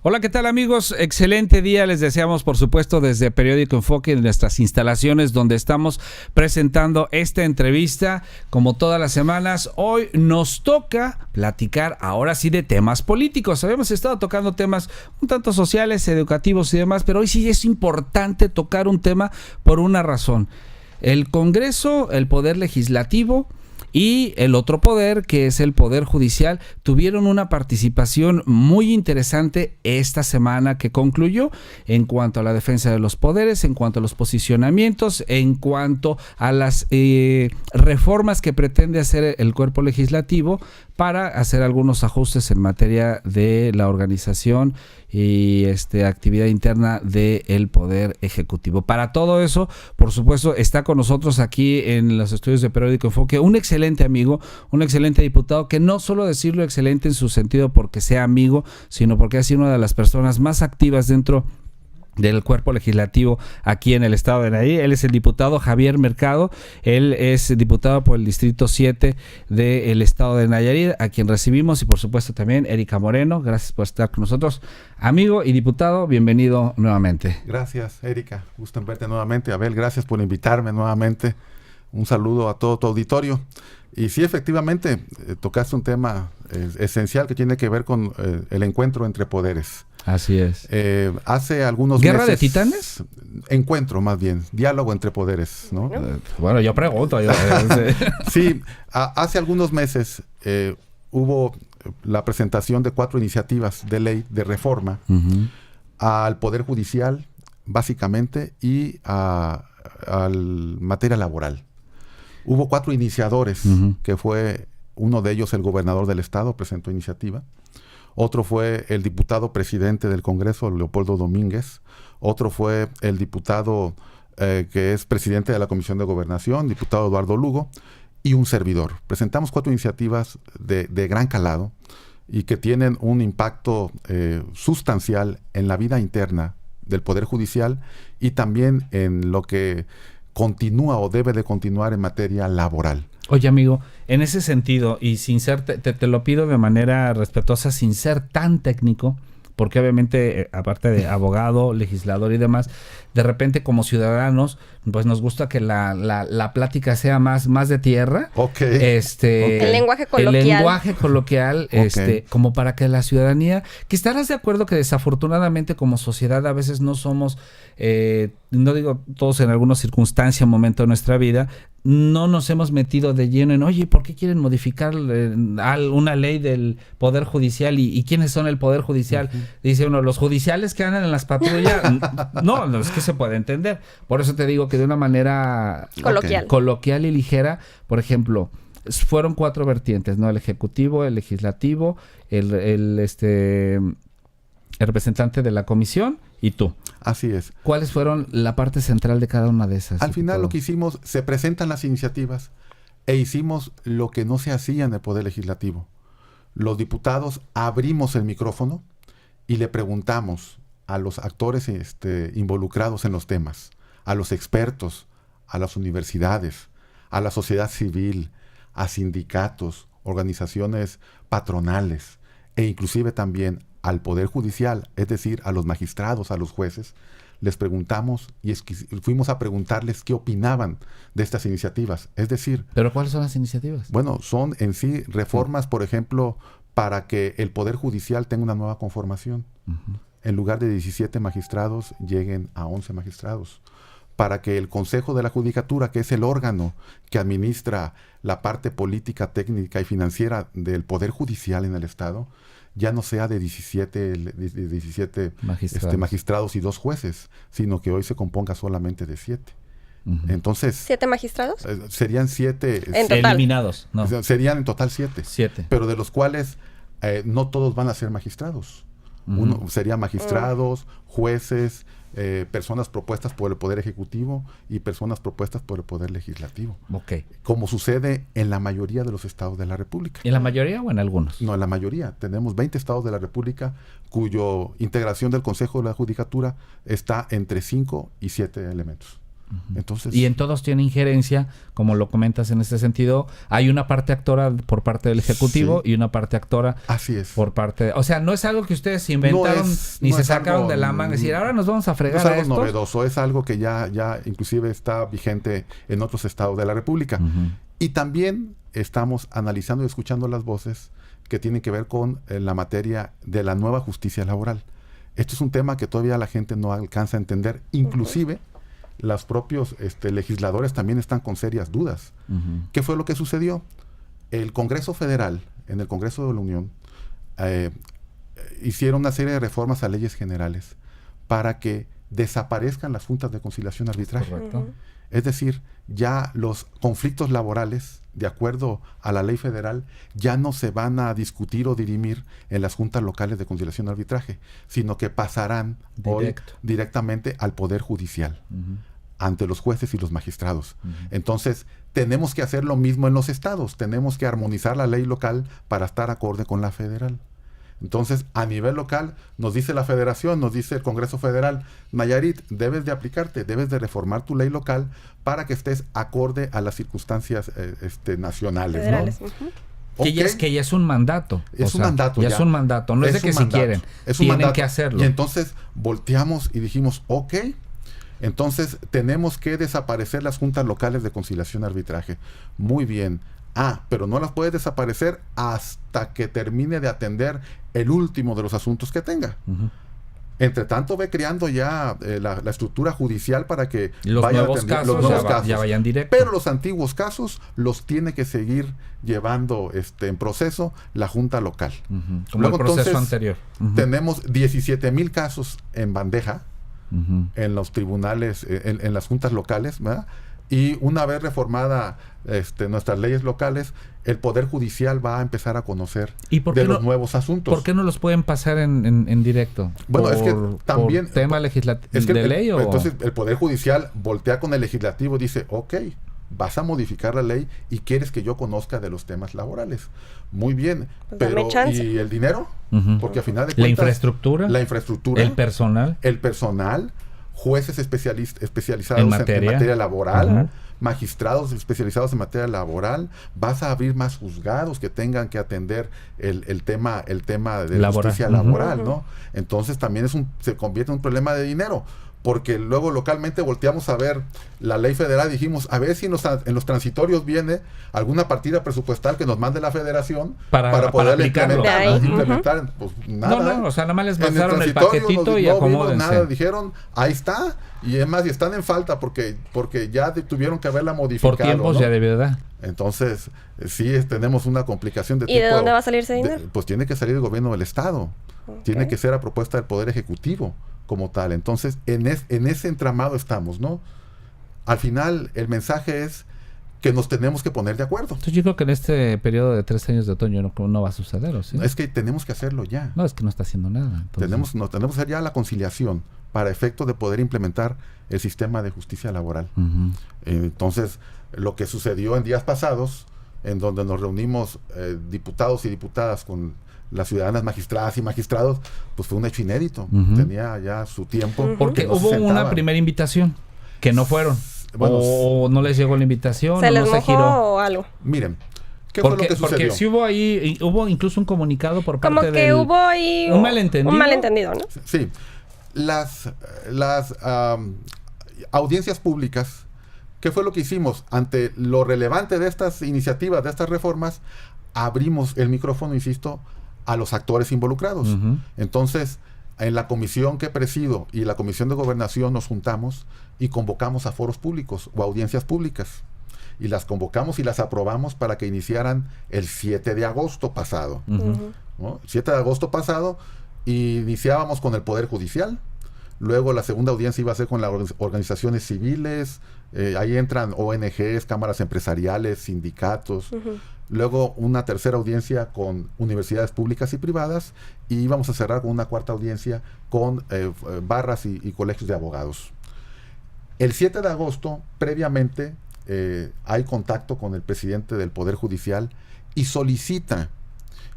Hola, ¿qué tal amigos? Excelente día les deseamos, por supuesto, desde Periódico Enfoque, en nuestras instalaciones donde estamos presentando esta entrevista. Como todas las semanas, hoy nos toca platicar ahora sí de temas políticos. Habíamos estado tocando temas un tanto sociales, educativos y demás, pero hoy sí es importante tocar un tema por una razón. El Congreso, el Poder Legislativo y el otro poder, que es el Poder Judicial, tuvieron una participación muy interesante esta semana que concluyó en cuanto a la defensa de los poderes, en cuanto a los posicionamientos, en cuanto a las reformas que pretende hacer el cuerpo legislativo para hacer algunos ajustes en materia de la organización y actividad interna del Poder Ejecutivo. Para todo eso, por supuesto, está con nosotros aquí en los estudios de Periódico Enfoque un excelente amigo, un excelente diputado, que no solo decirlo excelente en su sentido porque sea amigo, sino porque ha sido una de las personas más activas dentro del cuerpo legislativo aquí en el estado de Nayarit. Él es el diputado Javier Mercado, él es diputado por el distrito 7 del estado de Nayarit, a quien recibimos, y por supuesto también Erika Moreno. Gracias por estar con nosotros, amigo y diputado, bienvenido nuevamente. Gracias, Erika, gusto en verte nuevamente. Abel, gracias por invitarme nuevamente. Un saludo a todo tu auditorio. Y sí, efectivamente, tocaste un tema esencial que tiene que ver con el encuentro entre poderes. Así es. Hace algunos ¿Guerra meses, de titanes? Encuentro, más bien, diálogo entre poderes, ¿no? Bueno, yo pregunto. Sí, hace algunos meses hubo la presentación de 4 iniciativas de ley de reforma al Poder Judicial, básicamente, y al materia laboral. Hubo 4 iniciadores, que fue uno de ellos el gobernador del estado, presentó iniciativa. Otro fue el diputado presidente del Congreso, Leopoldo Domínguez. Otro fue el diputado que es presidente de la Comisión de Gobernación, diputado Eduardo Lugo, y un servidor. Presentamos 4 iniciativas de gran calado y que tienen un impacto sustancial en la vida interna del Poder Judicial y también en lo que continúa o debe de continuar en materia laboral. Oye, amigo, en ese sentido, y sin ser, te lo pido de manera respetuosa, sin ser tan técnico, porque obviamente, aparte de abogado, legislador y demás, de repente como ciudadanos, pues nos gusta que la plática sea más de tierra. Okay. El lenguaje coloquial. El lenguaje coloquial, como para que la ciudadanía, que estarás de acuerdo que desafortunadamente como sociedad a veces no somos, no digo todos en alguna circunstancia, momento de nuestra vida, no nos hemos metido de lleno en, oye, ¿por qué quieren modificar una ley del Poder Judicial? ¿Y quiénes son el Poder Judicial? Dice uno, los judiciales que andan en las patrullas. No, es que se puede entender. Por eso te digo que de una manera coloquial y ligera, por ejemplo, fueron 4 vertientes, ¿no? El Ejecutivo, el Legislativo, el representante de la Comisión y tú. Así es. ¿Cuáles fueron la parte central de cada una de esas? Al final lo que hicimos, se presentan las iniciativas e hicimos lo que no se hacía en el Poder Legislativo. Los diputados abrimos el micrófono y le preguntamos a los actores involucrados en los temas, a los expertos, a las universidades, a la sociedad civil, a sindicatos, organizaciones patronales e inclusive también al Poder Judicial, es decir, a los magistrados, a los jueces. Les preguntamos y fuimos a preguntarles qué opinaban de estas iniciativas. Es decir... ¿Pero cuáles son las iniciativas? Bueno, son en sí reformas, por ejemplo, para que el Poder Judicial tenga una nueva conformación. En lugar de 17 magistrados, lleguen a 11 magistrados. Para que el Consejo de la Judicatura, que es el órgano que administra la parte política, técnica y financiera del Poder Judicial en el Estado, ya no sea de 17 magistrados y 2 jueces, sino que hoy se componga solamente de 7. Entonces, ¿7 magistrados? Serían 7 eliminados. No. Serían en total 7. 7. Pero de los cuales no todos van a ser magistrados. Uno serían magistrados, jueces, personas propuestas por el Poder Ejecutivo y personas propuestas por el Poder Legislativo. Como sucede en la mayoría de los estados de la República. ¿En la mayoría o en algunos? No, en la mayoría. Tenemos 20 estados de la República cuyo integración del Consejo de la Judicatura está entre 5 y 7 elementos. Entonces, y en todos tiene injerencia, como lo comentas en este sentido. Hay una parte actora por parte del Ejecutivo y una parte actora así es. por parte... O sea, no es algo que ustedes inventaron ni se sacaron de la manga. Es decir, ahora nos vamos a fregar a estos. No es algo novedoso, es algo que ya inclusive está vigente en otros estados de la República. Y también estamos analizando y escuchando las voces que tienen que ver con la materia de la nueva justicia laboral. Esto es un tema que todavía la gente no alcanza a entender, inclusive... Los propios legisladores también están con serias dudas. ¿Qué fue lo que sucedió? El Congreso Federal, en el Congreso de la Unión, hicieron una serie de reformas a leyes generales para que desaparezcan las juntas de conciliación y arbitraje. Es decir, ya los conflictos laborales, de acuerdo a la ley federal, ya no se van a discutir o dirimir en las juntas locales de conciliación y arbitraje, sino que pasarán hoy directamente al Poder Judicial, ante los jueces y los magistrados. Entonces, tenemos que hacer lo mismo en los estados. Tenemos que armonizar la ley local para estar acorde con la federal. Entonces, a nivel local, nos dice la Federación, nos dice el Congreso Federal, Nayarit, debes de aplicarte, debes de reformar tu ley local para que estés acorde a las circunstancias nacionales, ¿no? Que ya es un mandato. Es un mandato. Ya es un mandato. No es de que si quieren. Tienen que hacerlo. Y entonces volteamos y dijimos, ok, entonces tenemos que desaparecer las juntas locales de conciliación y arbitraje. Muy bien. Pero no las puedes desaparecer hasta que termine de atender el último de los asuntos que tenga. Entre tanto, ve creando ya la estructura judicial para que los nuevos casos ya vayan directo. Pero los antiguos casos los tiene que seguir llevando en proceso la junta local. Como luego, el proceso anterior. Tenemos 17,000 casos en bandeja en los tribunales, en las juntas locales, ¿verdad? Y una vez reformada nuestras leyes locales, el Poder Judicial va a empezar a conocer de los nuevos asuntos. ¿Por qué no los pueden pasar en directo? Bueno, es que también... ¿Por tema legislativo de ley? Entonces, el Poder Judicial voltea con el Legislativo y dice, ok, vas a modificar la ley y quieres que yo conozca de los temas laborales. Muy bien, pero ¿y el dinero? Porque al final de cuentas... La infraestructura. El personal. Jueces especializados en materia laboral, magistrados especializados en materia laboral, vas a abrir más juzgados que tengan que atender el tema de la justicia laboral, ¿no? Entonces también se convierte en un problema de dinero, porque luego localmente volteamos a ver la ley federal y dijimos, a ver si en los transitorios viene alguna partida presupuestal que nos mande la Federación para poder implementar. Pues nada. No, o sea, nada más les pasaron el paquetito y acomódense. Nada, dijeron, ahí está, y es más, y están en falta porque ya tuvieron que haberla modificado. Por tiempos, ¿no? Ya de verdad. Entonces, sí tenemos una complicación de tipo. ¿Y de dónde va a salir ese dinero? Pues tiene que salir del gobierno del Estado. Tiene que ser a propuesta del Poder Ejecutivo como tal. Entonces, en ese entramado estamos, ¿no? Al final, el mensaje es que nos tenemos que poner de acuerdo. Entonces, yo creo que en este periodo de 3 años de otoño no va a suceder, ¿o sí? Es que tenemos que hacerlo ya. No, es que no está haciendo nada. Tenemos que hacer ya la conciliación para efecto de poder implementar el sistema de justicia laboral. Entonces, lo que sucedió en días pasados, en donde nos reunimos diputados y diputadas con las ciudadanas magistradas y magistrados, pues fue un hecho inédito. Tenía ya su tiempo. Porque hubo una primera invitación que no fueron. Bueno, o no les llegó la invitación, se les no se giró o algo. Miren, ¿qué fue lo que sucedió? Porque sí hubo incluso un comunicado por parte como que hubo ahí un malentendido, ¿no? Sí. Las audiencias públicas, ¿qué fue lo que hicimos? Ante lo relevante de estas iniciativas, de estas reformas, abrimos el micrófono, insisto, a los actores involucrados. Entonces, en la comisión que presido y la comisión de gobernación nos juntamos y convocamos a foros públicos o audiencias públicas. Y las convocamos y las aprobamos para que iniciaran el 7 de agosto pasado. ¿No? El 7 de agosto pasado iniciábamos con el Poder Judicial. Luego la segunda audiencia iba a ser con las organizaciones civiles. Ahí entran ONGs, cámaras empresariales, sindicatos. Luego una tercera audiencia con universidades públicas y privadas, y íbamos a cerrar con una cuarta audiencia con barras y colegios de abogados. El 7 de agosto, previamente, hay contacto con el presidente del Poder Judicial y solicita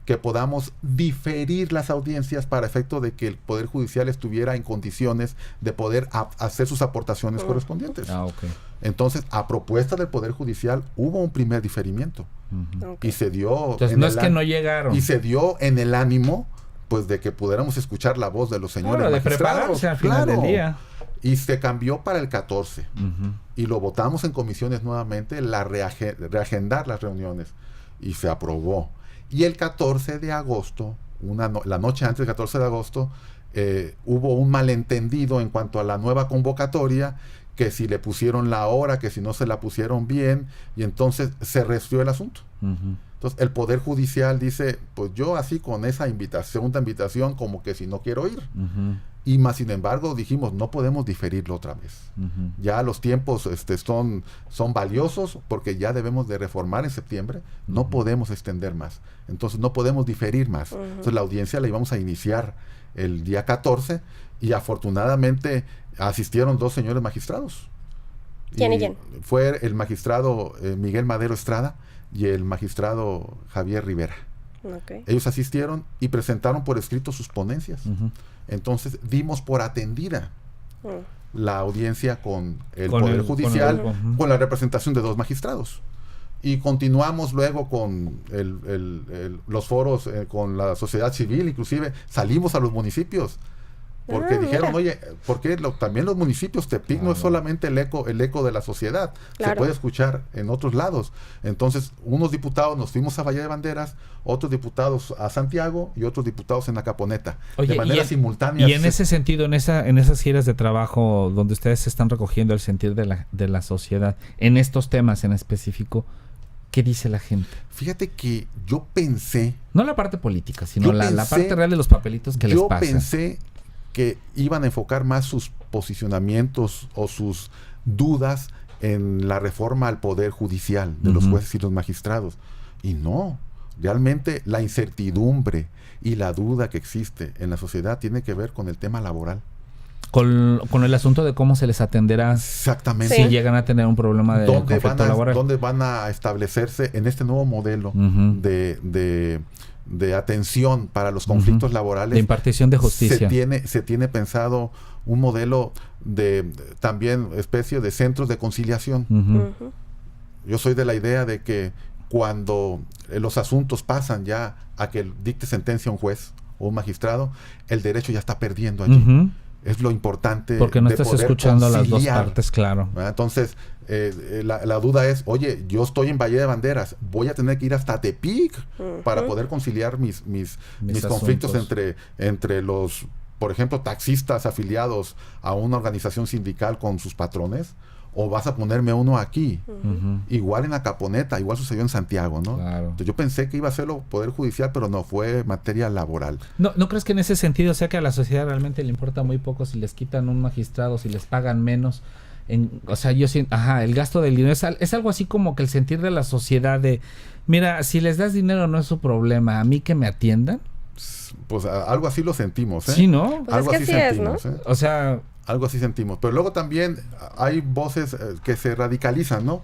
que podamos diferir las audiencias para efecto de que el Poder Judicial estuviera en condiciones de poder hacer sus aportaciones correspondientes. Okay. Entonces, a propuesta del Poder Judicial, hubo un primer diferimiento. Okay. Y se dio... Entonces, no es que no llegaron. Y se dio en el ánimo, pues, de que pudiéramos escuchar la voz de los señores de magistrados. prepararse al final del día. Y se cambió para el 14. Y lo votamos en comisiones nuevamente, reagendar las reuniones. Y se aprobó. Y el 14 de agosto, la noche antes del 14 de agosto, hubo un malentendido en cuanto a la nueva convocatoria, que si le pusieron la hora, que si no se la pusieron bien, y entonces se resfrió el asunto. Entonces el Poder Judicial dice, pues yo así con esa segunda invitación, como que si no quiero ir. Y más sin embargo dijimos, no podemos diferirlo otra vez. Ya los tiempos son valiosos, porque ya debemos de reformar en septiembre, no podemos extender más. Entonces no podemos diferir más. Entonces la audiencia la íbamos a iniciar el día 14, y afortunadamente asistieron 2 señores magistrados. ¿Quién y quién? Fue el magistrado Miguel Madero Estrada y el magistrado Javier Rivera. Okay. Ellos asistieron y presentaron por escrito sus ponencias. Entonces dimos por atendida la audiencia con el Poder Judicial, con la representación de 2 magistrados. Y continuamos luego con los foros con la sociedad civil, inclusive salimos a los municipios. Porque dijeron, oye, porque también los municipios, Tepic no es solamente el eco de la sociedad, se puede escuchar en otros lados. Entonces, unos diputados nos fuimos a Bahía de Banderas, otros diputados a Santiago y otros diputados en Acaponeta, de manera simultánea. Y en ese sentido, en esas giras de trabajo donde ustedes están recogiendo el sentir de la sociedad, en estos temas en específico, ¿qué dice la gente? Fíjate que yo pensé... No la parte política, sino la parte real de los papelitos que les pasa. Yo pensé que iban a enfocar más sus posicionamientos o sus dudas en la reforma al Poder Judicial de los jueces y los magistrados. Y no, realmente la incertidumbre y la duda que existe en la sociedad tiene que ver con el tema laboral. Con el asunto de cómo se les atenderá. Exactamente. Si llegan a tener un problema de conflicto laboral. ¿Dónde van a establecerse en este nuevo modelo de atención para los conflictos laborales? De impartición de justicia. Se tiene pensado un modelo de también especie de centros de conciliación. Yo soy de la idea de que cuando los asuntos pasan ya a que dicte sentencia un juez o un magistrado, el derecho ya está perdiendo allí. Es lo importante. Porque no estás escuchando a las dos partes, claro. Entonces, la duda es, oye, yo estoy en Bahía de Banderas, voy a tener que ir hasta Tepic para poder conciliar mis conflictos entre los, por ejemplo, taxistas afiliados a una organización sindical con sus patrones, o vas a ponerme uno aquí. Igual en Acaponeta, igual sucedió en Santiago, ¿no? Claro. Entonces, yo pensé que iba a hacerlo Poder Judicial, pero no, fue materia laboral. ¿No crees que en ese sentido sea que a la sociedad realmente le importa muy poco si les quitan un magistrado, si les pagan menos? O sea, yo siento, el gasto del dinero es algo así como que el sentir de la sociedad de, mira, si les das dinero no es su problema, a mí que me atiendan. Pues algo así lo sentimos, ¿eh? Sí, ¿no? Pues algo es que así sentimos, ¿no? O sea... Algo así sentimos. Pero luego también hay voces que se radicalizan, ¿no?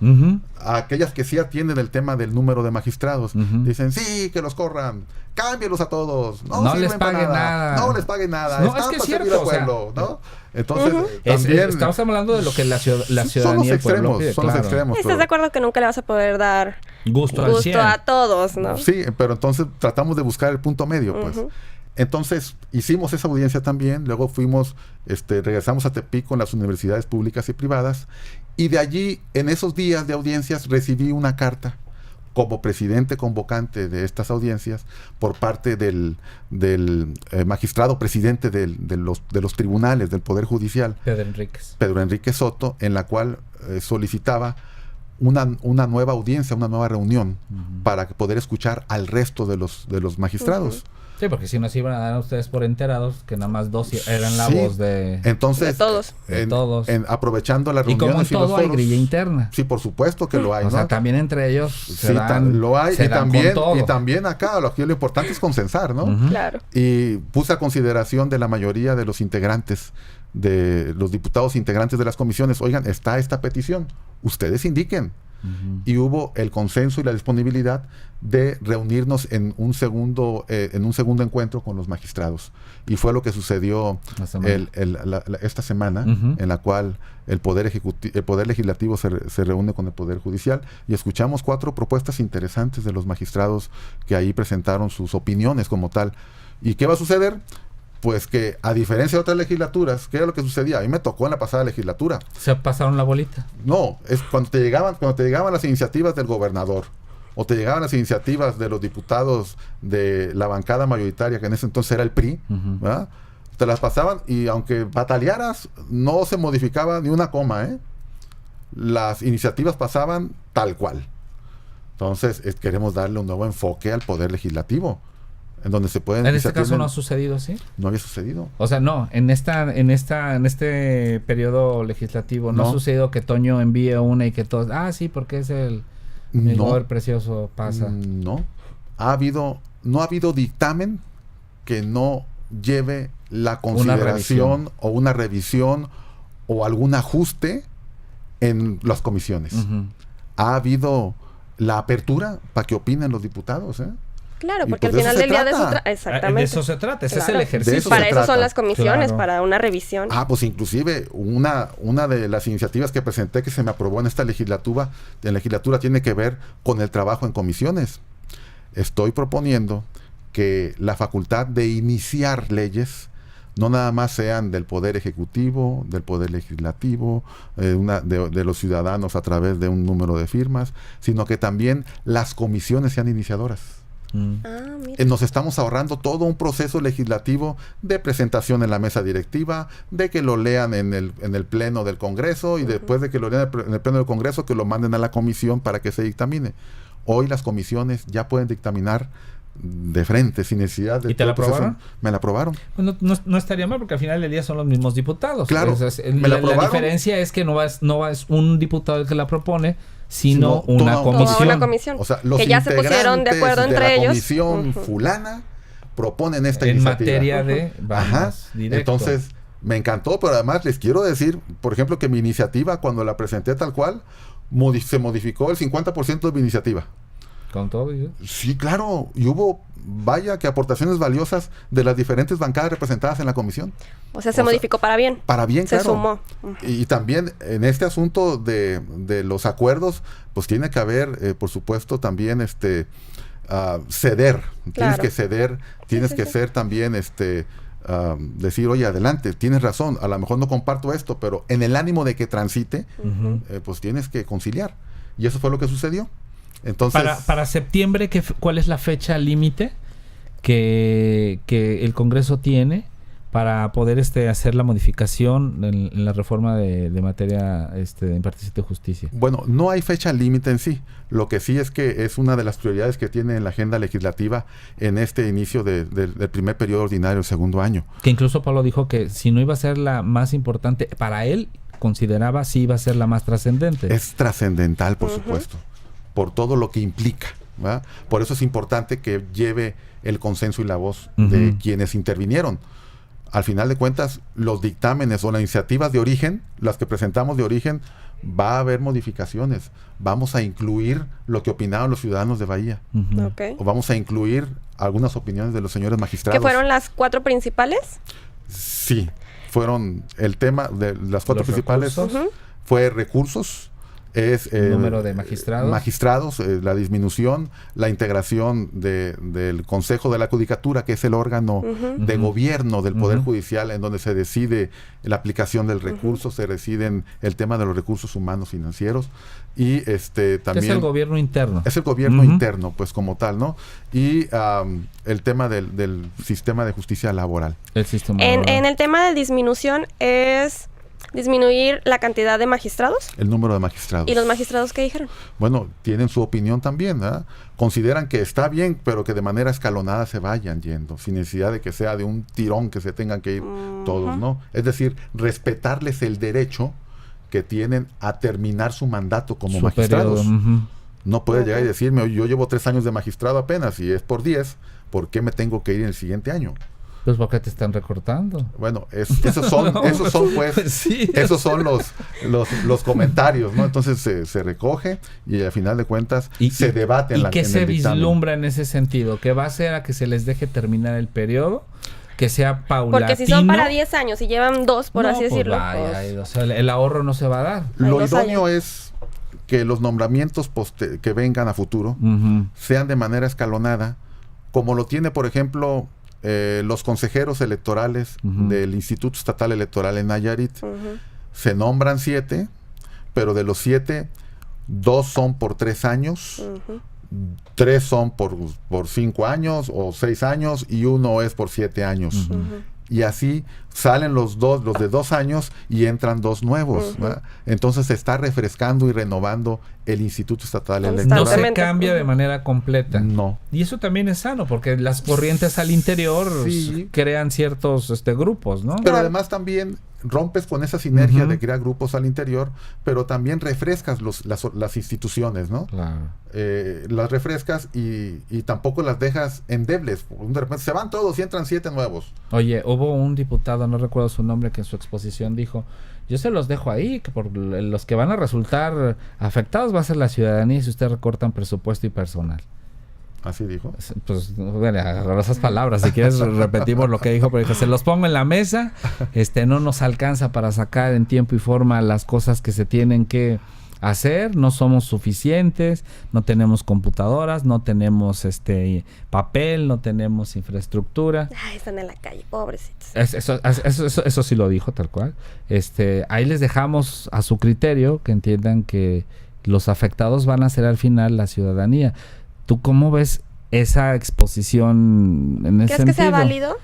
Aquellas que sí atienden el tema del número de magistrados. Dicen, sí, que los corran, cámbielos a todos. No les paguen nada. No les paguen nada. No, es que es cierto. Pueblo, ¿no? Entonces, también... estamos hablando de lo que la ciudadanía... Son los extremos, los extremos. ¿Estás de acuerdo que nunca le vas a poder dar gusto a todos, no? Sí, pero entonces tratamos de buscar el punto medio, pues. Entonces hicimos esa audiencia también, luego regresamos a Tepic con las universidades públicas y privadas, y de allí, en esos días de audiencias, recibí una carta como presidente convocante de estas audiencias por parte del magistrado presidente de los tribunales del Poder Judicial, Pedro Enrique Soto, en la cual solicitaba una nueva audiencia, una nueva reunión para poder escuchar al resto de los magistrados. Sí, porque si no se iban a dar a ustedes por enterados que nada más dos eran la voz de... Entonces, de todos. Aprovechando las reuniones y como en todo hay grilla interna. Sí, por supuesto que lo hay, O ¿no? sea, también entre ellos lo hay. Y también acá, lo importante es consensar, ¿no? Claro. Y puse a consideración de la mayoría de los integrantes, de los diputados integrantes de las comisiones, oigan, está esta petición, ustedes indiquen. y hubo el consenso y la disponibilidad de reunirnos en un segundo encuentro con los magistrados. Y fue lo que sucedió esta semana, en la cual el Poder Legislativo se reúne con el Poder Judicial, y escuchamos 4 propuestas interesantes de los magistrados que ahí presentaron sus opiniones como tal. ¿Y qué va a suceder? Pues que, a diferencia de otras legislaturas, ¿qué era lo que sucedía? A mí me tocó en la pasada legislatura. ¿Se pasaron la bolita? No, es cuando te llegaban las iniciativas del gobernador, o te llegaban las iniciativas de los diputados de la bancada mayoritaria, que en ese entonces era el PRI, ¿verdad? Te las pasaban, y aunque batalearas, no se modificaba ni una coma, ¿eh? Las iniciativas pasaban tal cual. Entonces, queremos darle un nuevo enfoque al Poder Legislativo, en donde se pueden... En este caso no ha sucedido, ¿sí? No había sucedido. O sea, no, en este periodo legislativo no ha sucedido que Toño envíe una y que todos, sí, porque es el gobernador precioso pasa. No ha habido dictamen que no lleve la consideración o una revisión o algún ajuste en las comisiones. Ha habido la apertura para que opinen los diputados, ¿eh? Claro, porque al final del día de eso exactamente. De eso se trata, ese es el ejercicio. Para eso son las comisiones, para una revisión. Pues inclusive una de las iniciativas que presenté, que se me aprobó en esta legislatura, tiene que ver con el trabajo en comisiones. Estoy proponiendo que la facultad de iniciar leyes no nada más sean del Poder Ejecutivo, del Poder Legislativo, de los ciudadanos a través de un número de firmas, sino que también las comisiones sean iniciadoras. Nos estamos ahorrando todo un proceso legislativo de presentación en la mesa directiva, de que lo lean en el pleno del Congreso, y después de que lo lean en el pleno del Congreso, que lo manden a la comisión para que se dictamine. Hoy las comisiones ya pueden dictaminar de frente, sin necesidad de... ¿Y te la aprobaron? Me la aprobaron. Bueno, no estaría mal, porque al final del día son los mismos diputados. Claro, la diferencia es que no es un diputado el que la propone, sino una comisión. O sea, los que ya se pusieron de acuerdo entre ellos. La comisión fulana proponen esta iniciativa. En materia de... directo. Entonces, me encantó, pero además les quiero decir, por ejemplo, que mi iniciativa, cuando la presenté tal cual, se modificó el 50% de mi iniciativa. ¿Con todo? Sí, claro. Y hubo, que aportaciones valiosas de las diferentes bancadas representadas en la comisión. O sea, se modificó para bien. Para bien, se claro. Sumó. Y también en este asunto de los acuerdos, pues tiene que haber, por supuesto, también ceder. Claro. Tienes que ceder, tienes que ser también, decir, oye, adelante, tienes razón, a lo mejor no comparto esto, pero en el ánimo de que transite, pues tienes que conciliar. Y eso fue lo que sucedió. Entonces, para septiembre, ¿cuál es la fecha límite que el Congreso tiene para poder hacer la modificación en la reforma de materia de impartición de justicia? Bueno, no hay fecha límite en sí. Lo que sí es que es una de las prioridades que tiene en la agenda legislativa en este inicio del primer periodo ordinario, el segundo año. Que incluso Pablo dijo que si no iba a ser la más importante, para él consideraba si iba a ser la más trascendente. Es trascendental, por supuesto, por todo lo que implica, ¿verdad? Por eso es importante que lleve el consenso y la voz de quienes intervinieron. Al final de cuentas, los dictámenes o las iniciativas de origen, las que presentamos de origen, va a haber modificaciones. Vamos a incluir lo que opinaron los ciudadanos de Bahía. O vamos a incluir algunas opiniones de los señores magistrados. ¿Que fueron las 4 principales? Sí, fueron el tema de las 4 principales. Fue recursos. Es número de magistrados, la disminución, la integración del Consejo de la Judicatura, que es el órgano de gobierno del Poder Judicial, en donde se decide la aplicación del recurso, se deciden el tema de los recursos humanos financieros, y también... Es el gobierno interno. Es el gobierno interno, pues como tal, ¿no? Y el tema del sistema de justicia laboral. En el tema de disminución es... disminuir la cantidad de magistrados. El número de magistrados. ¿Y los magistrados qué dijeron? Bueno, tienen su opinión también, ¿verdad? Consideran que está bien, pero que de manera escalonada se vayan yendo, sin necesidad de que sea de un tirón que se tengan que ir todos, ¿no? Es decir, respetarles el derecho que tienen a terminar su mandato como magistrados. No puede llegar y decirme, yo llevo 3 años de magistrado apenas y es por 10, ¿por qué me tengo que ir en el siguiente año? Pues ¿por qué te están recortando? Bueno, esos son pues, sí, esos son los comentarios, ¿no? Entonces se recoge y al final de cuentas se debate en ¿Y qué se el dictamen. vislumbra en ese sentido? ¿Que va a ser a que se les deje terminar el periodo? Que sea paulatino. Porque si son para 10 años y llevan 2, por así decirlo. O sea, el ahorro no se va a dar. Lo idóneo es que los nombramientos que vengan a futuro sean de manera escalonada, como lo tiene, por ejemplo, los consejeros electorales del Instituto Estatal Electoral en Nayarit. Se nombran 7, pero de los 7, 2 son por 3 años, 3 son por 5 años o 6 años y 1 es por 7 años. Y así salen los de 2 años y entran 2 nuevos. Entonces se está refrescando y renovando el Instituto Estatal Electoral. No se cambia de manera completa. No. Y eso también es sano, porque las corrientes al interior crean ciertos grupos, ¿no? Pero además también rompes con esa sinergia de crear grupos al interior, pero también refrescas las instituciones, ¿no? Claro. Las refrescas y tampoco las dejas endebles. De repente se van todos y entran 7 nuevos. Oye, hubo un diputado, no recuerdo su nombre, que en su exposición dijo: yo se los dejo ahí, que por los que van a resultar afectados va a ser la ciudadanía si ustedes recortan presupuesto y personal. ¿Así dijo? Pues, bueno, agarró esas palabras. Si quieres repetimos lo que dijo, pero dijo: se los pongo en la mesa, no nos alcanza para sacar en tiempo y forma las cosas que se tienen que hacer, no somos suficientes, no tenemos computadoras, no tenemos papel, no tenemos infraestructura. Ay, están en la calle, pobrecitos. Eso sí lo dijo tal cual. Ahí les dejamos a su criterio que entiendan que los afectados van a ser al final la ciudadanía. ¿Tú cómo ves esa exposición en ese sentido? ¿Crees que sea válido?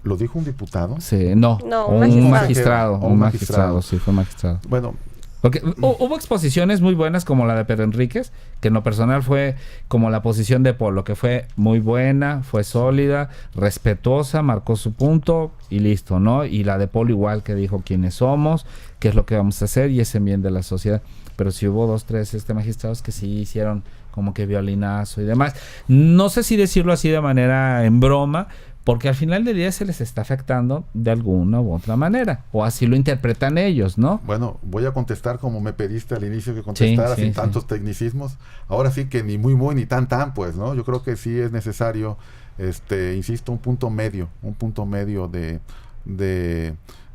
¿Lo dijo un diputado? Sí, no un magistrado. Un magistrado, sí, fue magistrado. Bueno, porque hubo exposiciones muy buenas como la de Pedro Enríquez, que en lo personal fue como la posición de Polo, que fue muy buena, fue sólida, respetuosa, marcó su punto y listo, ¿no? Y la de Polo igual, que dijo quiénes somos, qué es lo que vamos a hacer y es en bien de la sociedad. Pero sí hubo 2, 3 magistrados que sí hicieron como que violinazo y demás. No sé si decirlo así de manera en broma, porque al final del día se les está afectando de alguna u otra manera, o así lo interpretan ellos, ¿no? Bueno, voy a contestar como me pediste al inicio que contestara, sin tantos tecnicismos. Ahora sí que ni muy ni tan pues, ¿no? Yo creo que sí es necesario, insisto, un punto medio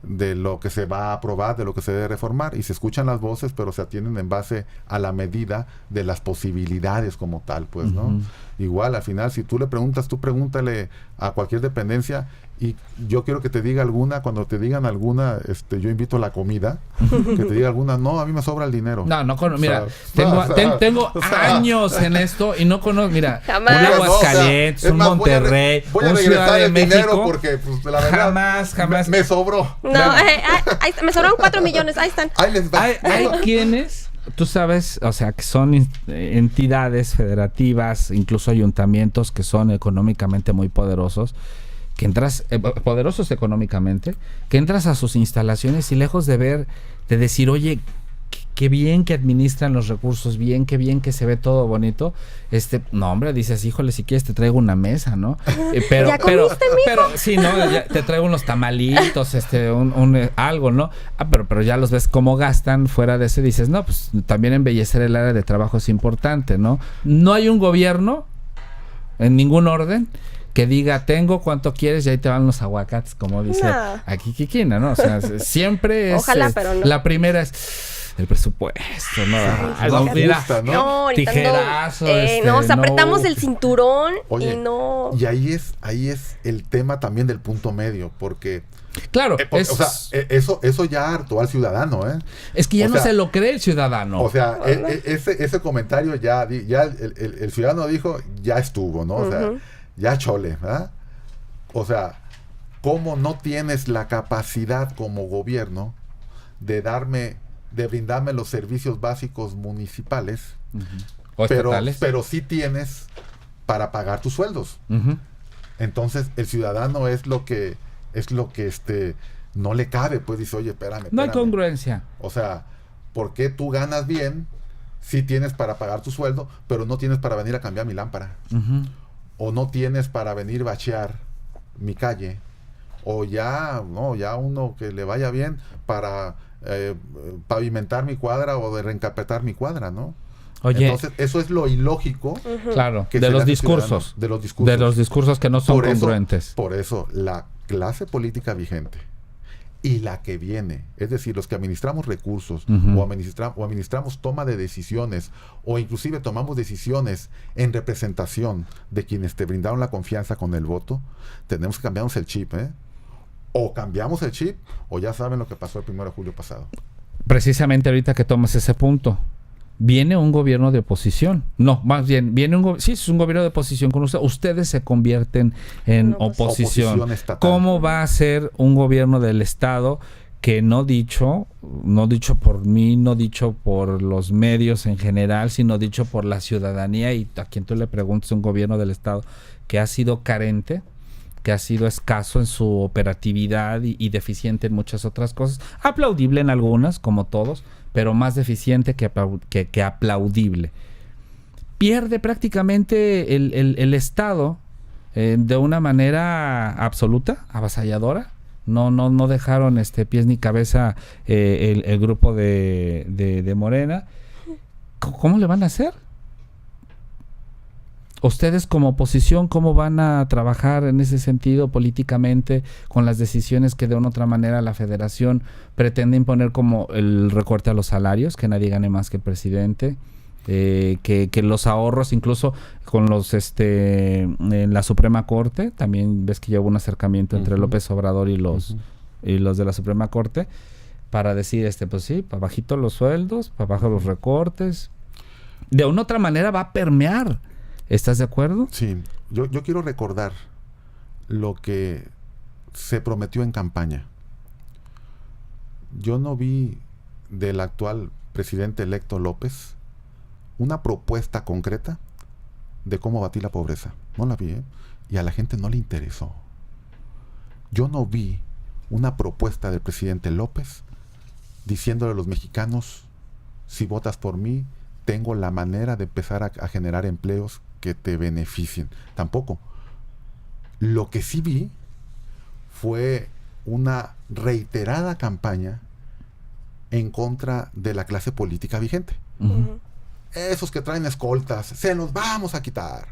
de lo que se va a aprobar, de lo que se debe reformar, y se escuchan las voces, pero se atienden en base a la medida de las posibilidades como tal, pues, ¿no? Igual, al final, si tú le preguntas, tú pregúntale a cualquier dependencia, y yo quiero que te diga alguna, cuando te digan alguna, yo invito a la comida, que te diga alguna, no, a mí me sobra el dinero. Mira, tengo años en esto y no conozco, mira, jamás. Un Aguascalientes, un Monterrey, un Ciudad de México, porque, pues, la verdad, jamás. Me sobró. No, me sobraron 4 millones, ahí están. Ahí les va. Hay quienes, tú sabes, o sea, que son entidades federativas, incluso ayuntamientos que son económicamente muy poderosos, que entras, poderosos económicamente, que entras a sus instalaciones y lejos de decir, oye, qué bien que administran los recursos, qué bien que se ve todo bonito, no, hombre, dices, híjole, si quieres te traigo una mesa, ¿no? ¿Ya comiste, mijo? Sí, no, te traigo unos tamalitos, algo, ¿no? Pero ya los ves cómo gastan. Fuera de ese dices, no, pues también embellecer el área de trabajo es importante, ¿no? No hay un gobierno en ningún orden que diga, tengo cuánto quieres y ahí te van los aguacates, como dice aquí Kikina, ¿no? O sea, siempre es... Ojalá, pero no. La primera es el presupuesto, ¿no? Mira, no, tijerazo. Nos apretamos el cinturón. Oye, y no... Y ahí es el tema también del punto medio, porque... Claro, o sea, eso ya hartó al ciudadano, ¿eh? Es que ya no se lo cree el ciudadano. O sea, ese comentario ya el ciudadano dijo, ya estuvo, ¿no? O sea, ya chole, ¿verdad? O sea, ¿cómo no tienes la capacidad como gobierno de brindarme los servicios básicos municipales, o estatales, pero sí tienes para pagar tus sueldos? Entonces, el ciudadano es lo que no le cabe, pues dice, oye, espérame. No hay congruencia. O sea, ¿por qué tú ganas bien si tienes para pagar tu sueldo, pero no tienes para venir a cambiar mi lámpara? O no tienes para venir bachear mi calle, o ya uno que le vaya bien para pavimentar mi cuadra o de reencapetar mi cuadra, ¿no? Oye, entonces eso es lo ilógico. Claro, que de los discursos. De los discursos. De los discursos que no son Por eso, congruentes. Por eso, la clase política vigente y la que viene, es decir, los que administramos recursos o administramos toma de decisiones, o inclusive tomamos decisiones en representación de quienes te brindaron la confianza con el voto, tenemos que cambiarnos el chip, ¿eh? O cambiamos el chip, o ya saben lo que pasó el 1 de julio pasado. Precisamente ahorita que tomas ese punto, viene un gobierno de oposición. No, más bien, sí, es un gobierno de oposición con ustedes. Ustedes se convierten en oposición. Estatal. ¿Cómo va a ser un gobierno del Estado que no dicho por mí, no dicho por los medios en general, sino dicho por la ciudadanía, y a quien tú le preguntes, un gobierno del Estado que ha sido carente, que ha sido escaso en su operatividad y deficiente en muchas otras cosas, aplaudible en algunas, como todos, pero más deficiente que aplaudible. Pierde prácticamente el Estado de una manera absoluta, avasalladora. No dejaron pies ni cabeza el grupo de Morena. ¿Cómo le van a hacer? Ustedes como oposición, ¿cómo van a trabajar en ese sentido políticamente con las decisiones que de una u otra manera la federación pretende imponer, como el recorte a los salarios, que nadie gane más que el presidente, que los ahorros, incluso con los en la Suprema Corte, también ves que ya hubo un acercamiento entre López Obrador y los de la Suprema Corte para decir, pues sí, para bajito los sueldos, para abajo los recortes? De una u otra manera va a permear. ¿Estás de acuerdo? Sí, yo quiero recordar lo que se prometió en campaña. Yo no vi del actual presidente electo López una propuesta concreta de cómo batir la pobreza. No la vi, ¿eh? Y a la gente no le interesó. Yo no vi una propuesta del presidente López diciéndole a los mexicanos, si votas por mí, tengo la manera de empezar a generar empleos que te beneficien. Tampoco. Lo que sí vi fue una reiterada campaña en contra de la clase política vigente. Esos que traen escoltas, se los vamos a quitar.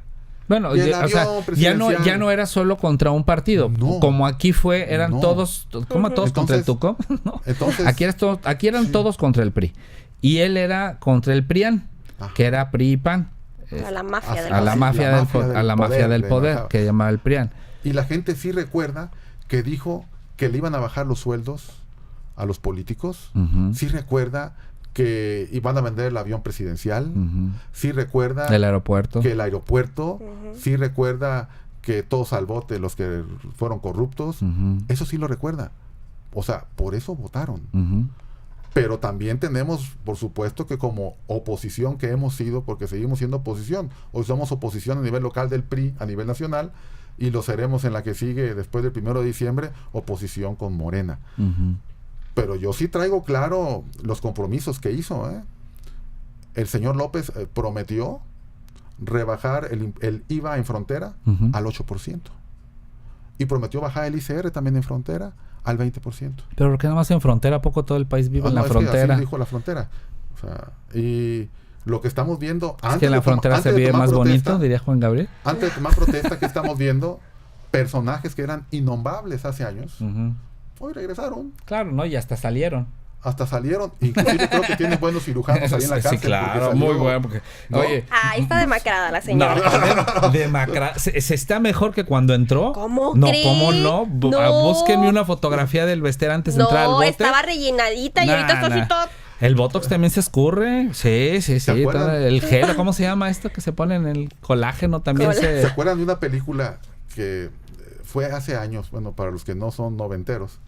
Bueno, ya no era solo contra un partido. No, como aquí eran todos, ¿cómo todos contra el Tuco? No. Entonces, aquí eran todos contra el PRI. Y él era contra el PRIAN, que era PRI y PAN. A la mafia del poder, que llamaba el PRIAN. Y la gente sí recuerda que dijo que le iban a bajar los sueldos a los políticos. Sí recuerda que iban a vender el avión presidencial. Sí recuerda el aeropuerto. Que el aeropuerto. Sí recuerda que todos al bote los que fueron corruptos. Eso sí lo recuerda. O sea, por eso votaron. Pero también tenemos, por supuesto, que como oposición que hemos sido, porque seguimos siendo oposición, hoy somos oposición a nivel local del PRI, a nivel nacional, y lo seremos en la que sigue después del 1 de diciembre, oposición con Morena. Pero yo sí traigo claro los compromisos que hizo. El señor López prometió rebajar el IVA en frontera al 8%. Y prometió bajar el ICR también en frontera al 20%. Pero ¿por qué nada más en frontera? ¿A poco todo el país vive en la frontera? Así dijo la frontera. O sea, y lo que estamos viendo... Es que en la frontera se vive más bonito, diría Juan Gabriel. Antes de tomar protesta, que estamos viendo personajes que eran innombrables hace años, hoy regresaron. Claro, ¿no? Y hasta salieron. Inclusive creo que tienen buenos cirujanos ahí en la cárcel. Sí, claro, muy bueno. Porque, ¿no? Oye, está demacrada la señora. No, demacrada. ¿Se está mejor que cuando entró? ¿Cómo crees? ¿Cómo no? Búsquenme una fotografía del Bester antes de entrar al bote. No, estaba rellenadita y ahorita está así todo. El Botox también se escurre. Sí. El gel, ¿cómo se llama esto que se pone en el colágeno? También ¿Se acuerdan de una película que fue hace años? Bueno, para los que no son noventeros.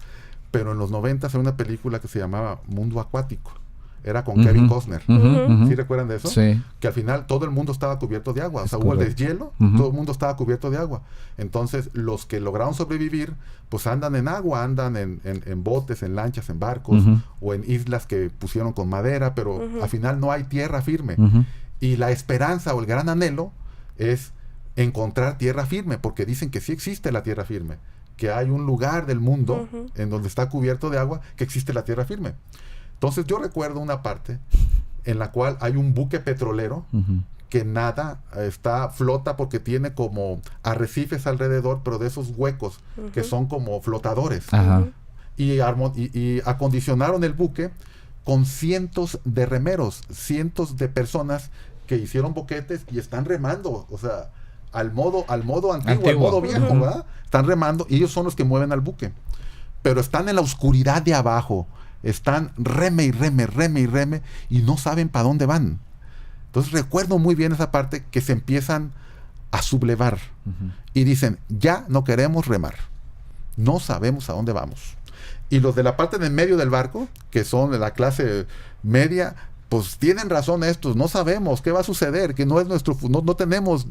Pero en los 90 fue una película que se llamaba Mundo Acuático. Era con Kevin Costner. ¿Sí recuerdan de eso? Sí. Que al final todo el mundo estaba cubierto de agua. O sea, hubo el deshielo, todo el mundo estaba cubierto de agua. Entonces, los que lograron sobrevivir, pues andan en agua, andan en botes, en lanchas, en barcos, o en islas que pusieron con madera, pero al final no hay tierra firme. Y la esperanza o el gran anhelo es encontrar tierra firme, porque dicen que sí existe la tierra firme, que hay un lugar del mundo en donde está cubierto de agua, que existe la tierra firme. Entonces yo recuerdo una parte en la cual hay un buque petrolero que nada, flota porque tiene como arrecifes alrededor, pero de esos huecos que son como flotadores. Y acondicionaron el buque con cientos de remeros, cientos de personas que hicieron boquetes y están remando, o sea, al modo antiguo, al modo viejo, ¿verdad? Están remando y ellos son los que mueven al buque. Pero están en la oscuridad de abajo, están reme y no saben para dónde van. Entonces recuerdo muy bien esa parte que se empiezan a sublevar y dicen, ya no queremos remar, no sabemos a dónde vamos. Y los de la parte de en medio del barco, que son de la clase media, pues tienen razón estos, no sabemos qué va a suceder, que no es no tenemos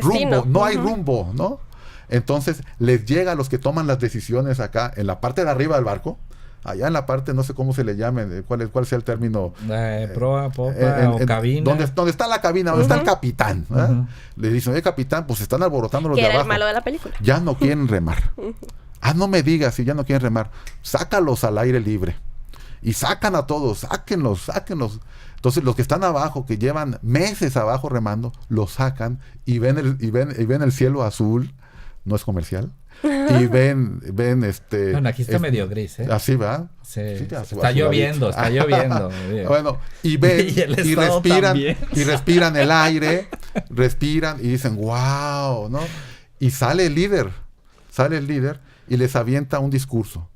rumbo, no hay rumbo, ¿no? Entonces les llega a los que toman las decisiones acá, en la parte de arriba del barco, allá en la parte, no sé cómo se le llame, cuál sea el término. Proa, popa o cabina. Donde está la cabina, donde está el capitán. Le dicen, oye, capitán, pues están alborotando los de abajo. Que era el malo de la película. Ya no quieren remar. No me digas, si ya no quieren remar, sácalos al aire libre. Y sacan a todos, sáquenlos. Entonces los que están abajo, que llevan meses abajo remando, los sacan y ven el cielo azul, no es comercial. Y ven bueno, aquí está medio gris, ¿eh? Así va. Sí, está lloviendo. Bueno, y ven y respiran el aire, respiran y dicen, wow, ¿no? Y sale el líder y les avienta un discurso.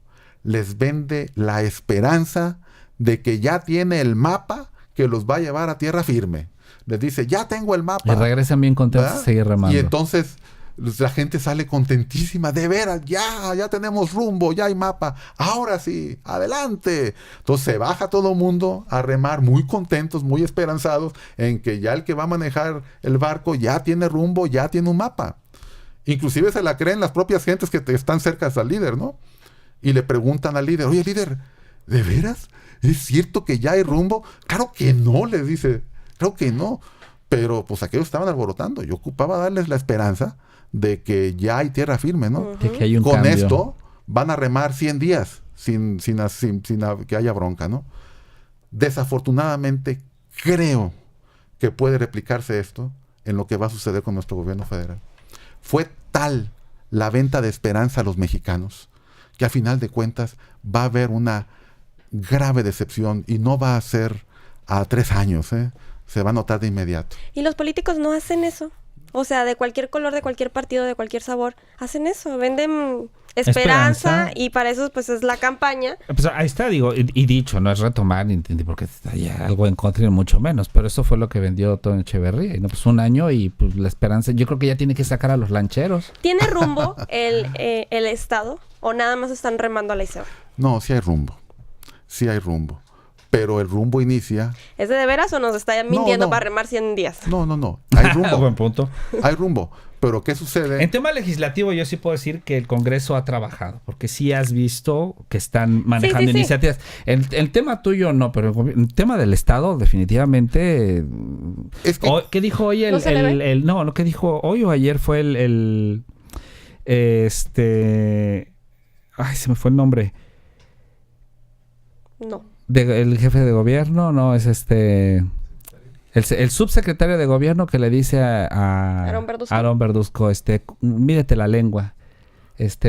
Les vende la esperanza de que ya tiene el mapa que los va a llevar a tierra firme. Les dice, ya tengo el mapa. Y regresan bien contentos a seguir remando. Y entonces la gente sale contentísima, de veras, ya tenemos rumbo, ya hay mapa, ahora sí, adelante. Entonces se baja todo el mundo a remar muy contentos, muy esperanzados en que ya el que va a manejar el barco ya tiene rumbo, ya tiene un mapa. Inclusive se la creen las propias gentes que están cerca al líder, ¿no? Y le preguntan al líder, oye, líder, ¿de veras? ¿Es cierto que ya hay rumbo? Claro que no, les dice, claro que no. Pero pues aquellos estaban alborotando. Yo ocupaba darles la esperanza de que ya hay tierra firme, ¿no? De que hay un Con cambio. esto van a remar 100 días sin que haya bronca, ¿no? Desafortunadamente creo que puede replicarse esto en lo que va a suceder con nuestro gobierno federal. Fue tal la venta de esperanza a los mexicanos que a final de cuentas va a haber una grave decepción y no va a ser a 3 años, ¿eh? Se va a notar de inmediato. Y los políticos no hacen eso. O sea, de cualquier color, de cualquier partido, de cualquier sabor, hacen eso, venden esperanza. Y para eso pues es la campaña. Pues ahí está, digo, y dicho, no es retomar, porque está ya algo en contra y mucho menos, pero eso fue lo que vendió Toño Echeverría, y no, pues 1 año y pues la esperanza, yo creo que ya tiene que sacar a los lancheros. ¿Tiene rumbo el Estado o nada más están remando a la Iseba? No, sí hay rumbo, pero el rumbo inicia... ¿Es de veras o nos está mintiendo para remar 100 días? No, hay rumbo. Buen punto. Hay rumbo. Pero ¿qué sucede? En tema legislativo yo sí puedo decir que el Congreso ha trabajado, porque sí has visto que están manejando iniciativas. El tema tuyo no, pero el tema del Estado definitivamente... Es que, ¿qué dijo hoy lo que dijo hoy o ayer fue ay, se me fue el nombre. No. El jefe de gobierno, no, es el subsecretario de gobierno que le dice a Aarón Verduzco, mídete la lengua,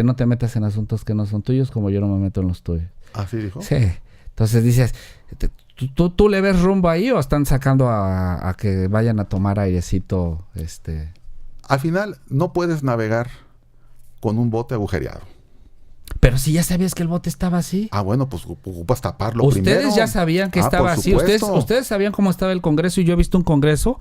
no te metas en asuntos que no son tuyos como yo no me meto en los tuyos. ¿Así dijo? Sí. Entonces dices, ¿tú le ves rumbo ahí o están sacando a que vayan a tomar airecito? Al final no puedes navegar con un bote agujereado. Pero si ya sabías que el bote estaba así. Bueno, pues ocupas taparlo Ustedes primero. Ya sabían que estaba así. Ustedes sabían cómo estaba el Congreso y yo he visto un Congreso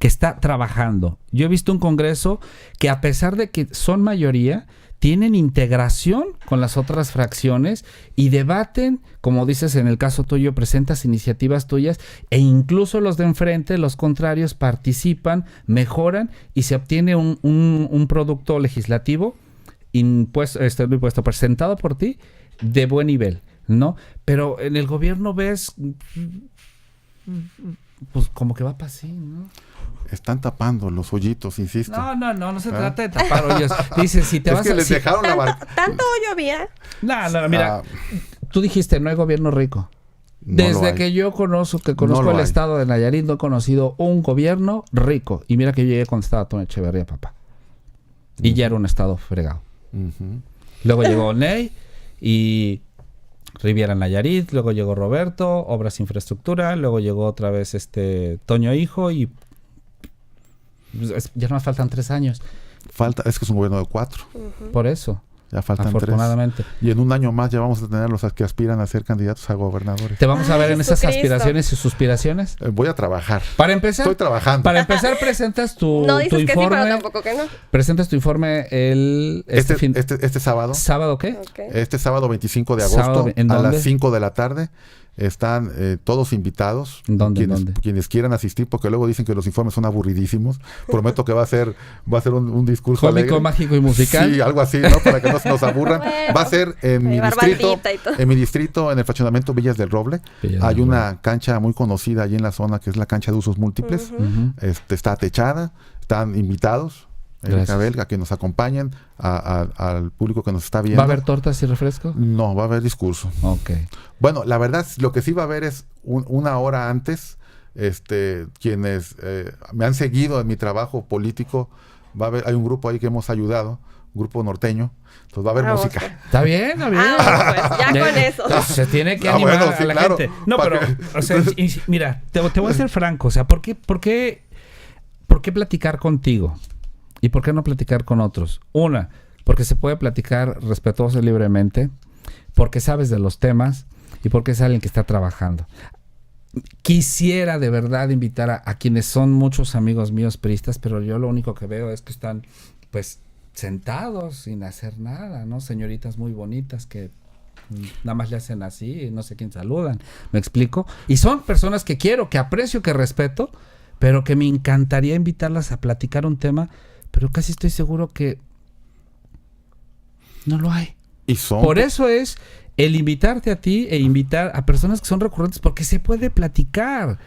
que está trabajando. Yo he visto un Congreso que a pesar de que son mayoría, tienen integración con las otras fracciones y debaten, como dices en el caso tuyo, presentas iniciativas tuyas e incluso los de enfrente, los contrarios, participan, mejoran y se obtiene un producto legislativo impuesto presentado por ti de buen nivel, ¿no? Pero en el gobierno ves pues como que va para así, ¿no? Están tapando los hoyitos, insisto. No se trata de tapar hoyos. Dice, si te es vas que a... les dejaron la barca. ¿Tanto hoyo había? No, mira, tú dijiste, no hay gobierno rico. No lo Desde hay. que yo conozco No lo el hay. estado de Nayarit, no he conocido un gobierno rico. Y mira que yo llegué cuando estaba Tony Echeverría, papá. Y ya era un estado fregado. Ujú. Luego llegó Ney y Riviera Nayarit, luego llegó Roberto, Obras Infraestructura, luego llegó otra vez Toño Hijo y ya nos faltan 3 años. Es que es un gobierno de 4. Por eso, Ya faltan 3. afortunadamente. Y en un año más ya vamos a tener los que aspiran a ser candidatos a gobernadores. Te vamos a ver en esas Jesucristo. aspiraciones y suspiraciones. Voy a trabajar. Para empezar, Estoy trabajando. presentas tu No dices que sí, informe. pero tampoco que no. Presentas tu informe Este sábado. ¿Sábado qué? Ok. Este sábado 25 de agosto Sábado, ¿en a dónde? las 5 de la tarde. Están todos invitados. ¿Dónde? Quienes quieran asistir, porque luego dicen que los informes son aburridísimos. Prometo que va a ser un discurso Cómico, alegre. mágico y musical. Sí, algo así, ¿no? Para que no se nos aburran. Bueno, Va a ser en mi llevar distrito, bandita y todo. en mi distrito, en el fraccionamiento Villas del Roble. Villas Hay del una cancha muy conocida allí en la zona que es la cancha de usos múltiples. Ujú. Está techada, están invitados. Gracias. A que nos acompañen, al público que nos está viendo. ¿Va a haber tortas y refresco? No, va a haber discurso. Ok. Bueno, la verdad, lo que sí va a haber es una hora antes, quienes me han seguido en mi trabajo político, hay un grupo ahí que hemos ayudado, un grupo norteño, entonces va a haber Vamos, música. pues. Está bien, está bien. Pues ya con eso. Se tiene que Ah, animar bueno, sí, a la claro. gente. No, ¿Para pero, qué? o sea, mira, te voy a ser franco. O sea, ¿por qué platicar contigo? ¿Y por qué no platicar con otros? Una, porque se puede platicar respetuoso y libremente, porque sabes de los temas y porque es alguien que está trabajando. Quisiera de verdad invitar a quienes son muchos amigos míos priistas, pero yo lo único que veo es que están, pues, sentados sin hacer nada, ¿no? Señoritas muy bonitas que nada más le hacen así y no sé quién saludan. ¿Me explico? Y son personas que quiero, que aprecio, que respeto, pero que me encantaría invitarlas a platicar un tema, pero casi estoy seguro que no lo hay. Y son Por eso es el invitarte a ti e invitar a personas que son recurrentes, porque se puede platicar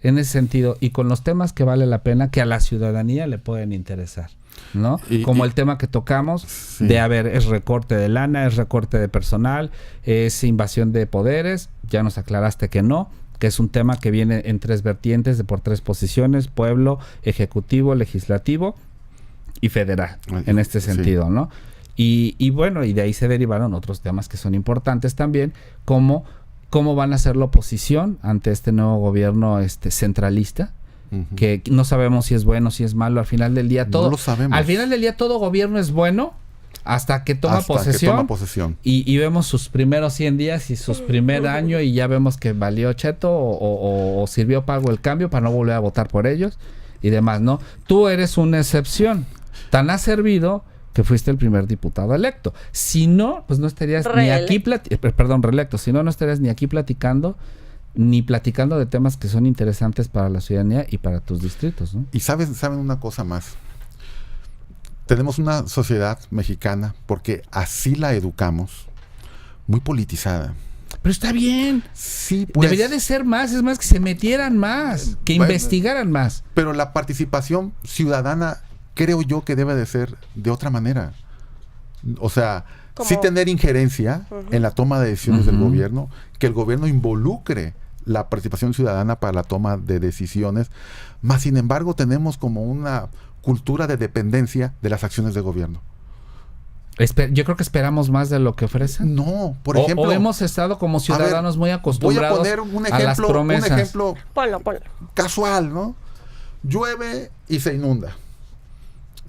en ese sentido y con los temas que vale la pena, que a la ciudadanía le pueden interesar, ¿no? Como el tema que tocamos Sí. es recorte de lana, es recorte de personal, es invasión de poderes. Ya nos aclaraste que no, que es un tema que viene en 3 vertientes, por 3 posiciones: pueblo, ejecutivo, legislativo y federal, en este Sí. sentido, ¿no? Y bueno, y de ahí se derivaron otros temas que son importantes también, como cómo van a ser la oposición ante este nuevo gobierno centralista, Ujú. que no sabemos si es bueno, si es malo. Al final del día todo, No lo sabemos. al final del día todo gobierno es bueno hasta que toma posesión. Y vemos sus primeros 100 días y sus primer año y ya vemos que valió cheto o sirvió para algo el cambio para no volver a votar por ellos y demás, ¿no? Tú eres una excepción. Tan has servido que fuiste el primer diputado electo. Si no, pues no estarías ni aquí reelecto. Si no, no estarías ni aquí platicando de temas que son interesantes para la ciudadanía y para tus distritos, ¿no? Y saben una cosa más. Tenemos una sociedad mexicana, porque así la educamos, muy politizada. Pero está bien. Sí, pues. Debería de ser más, es más que se metieran más, que Bueno, investigaran más. Pero la participación ciudadana creo yo que debe de ser de otra manera. O sea, ¿Cómo? sí tener injerencia en la toma de decisiones del Ujú. gobierno, que el gobierno involucre la participación ciudadana para la toma de decisiones, más sin embargo tenemos como una cultura de dependencia de las acciones de gobierno. Yo creo que esperamos más de lo que ofrecen. No, por ejemplo, o hemos estado como ciudadanos muy voy a acostumbrados poner un a las promesas. ejemplo Ponlo. casual, ¿no? Llueve y se inunda.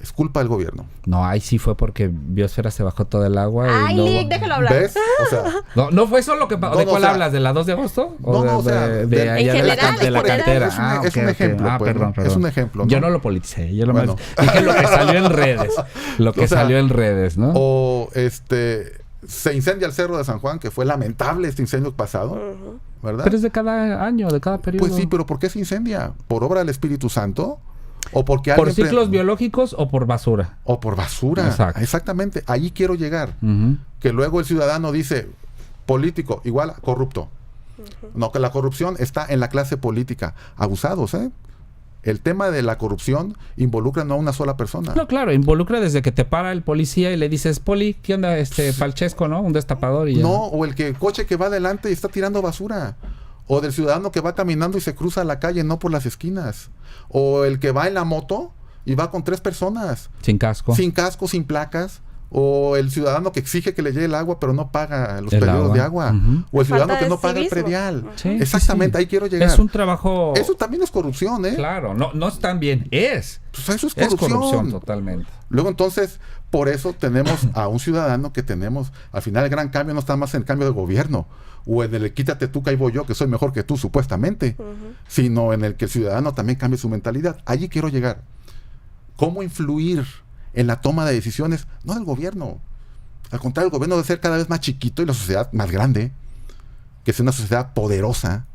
Es culpa del gobierno. No, ahí sí fue porque Biosfera se bajó todo el agua. Ay, y luego... Lick, déjalo hablar. ¿Ves? O sea, No fue eso lo que pasó. No, ¿De no, cuál o sea, hablas? ¿De la 2 de agosto? no, no, o sea, de allá en de la, general, de la en general. cantera. Es un ejemplo, pues, perdón. es un ejemplo, ¿no? Yo no lo politicé. Yo Bueno. dije lo que salió en redes. Lo que O sea, salió en redes, ¿no? O se incendia el Cerro de San Juan, que fue lamentable este incendio pasado, ¿verdad? Pero es de cada año, de cada periodo. Pues sí, pero ¿por qué se incendia? ¿Por obra del Espíritu Santo? ¿O porque ¿Por alguien ciclos biológicos o por basura? o por basura? Exacto. Exactamente, ahí quiero llegar. Ujú. Que luego el ciudadano dice, político igual a corrupto. No, que la corrupción está en la clase política. Abusados, ¿eh? El tema de la corrupción involucra no a una sola persona. No, claro, involucra desde que te para el policía y le dices, Poli, ¿qué onda? Palchesco, ¿no? Un destapador y ya. No, o el coche que va adelante y está tirando basura. O del ciudadano que va caminando y se cruza la calle, no por las esquinas. O el que va en la moto y va con 3 personas. Sin casco. Sin casco, sin placas. O el ciudadano que exige que le llegue el agua pero no paga los periodos de agua. O el ciudadano que no paga el predial. Sí, exactamente, sí. ahí quiero llegar. Es un trabajo... Eso también es corrupción, ¿eh? Claro, no es tan bien, es. Pues eso es corrupción. Es corrupción totalmente. Luego entonces, por eso tenemos a un ciudadano que tenemos, al final el gran cambio no está más en el cambio de gobierno, o en el quítate tú que ahí voy yo, que soy mejor que tú supuestamente, sino en el que el ciudadano también cambie su mentalidad. Allí quiero llegar. ¿Cómo influir en la toma de decisiones? No del gobierno. Al contrario, el gobierno debe ser cada vez más chiquito y la sociedad más grande, que sea una sociedad poderosa,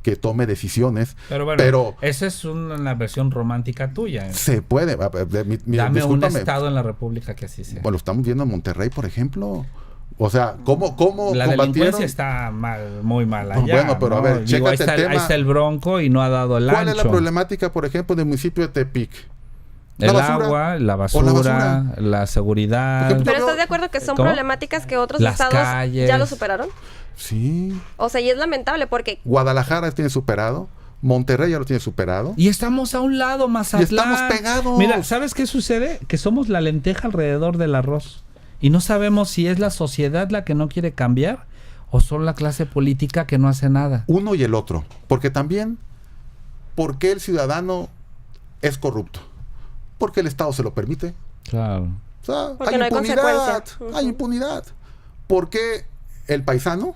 que tome decisiones. Pero bueno, esa es una versión romántica tuya. Se puede. Dame un estado en la república que así sea. Bueno, lo estamos viendo en Monterrey, por ejemplo. O sea, ¿cómo la delincuencia está muy mal allá? Bueno, pero ¿no? a ver, chécate el tema. Ahí está el Bronco y no ha dado el ancho. ¿Cuál es la problemática, por ejemplo, del municipio de Tepic? El agua, la basura, la seguridad. Pero ¿estás de acuerdo que son problemáticas que otros estados ya lo superaron? Sí. O sea, y es lamentable porque... Guadalajara tiene superado, Monterrey ya lo tiene superado. Y estamos a un lado, Mazatlán. Y estamos pegados. Mira, ¿sabes qué sucede? Que somos la lenteja alrededor del arroz. Y no sabemos si es la sociedad la que no quiere cambiar o son la clase política que no hace nada. Uno y el otro. Porque también, ¿por qué el ciudadano es corrupto? Porque el Estado se lo permite. Claro. O sea, porque hay impunidad. Hay impunidad. ¿Por qué el paisano,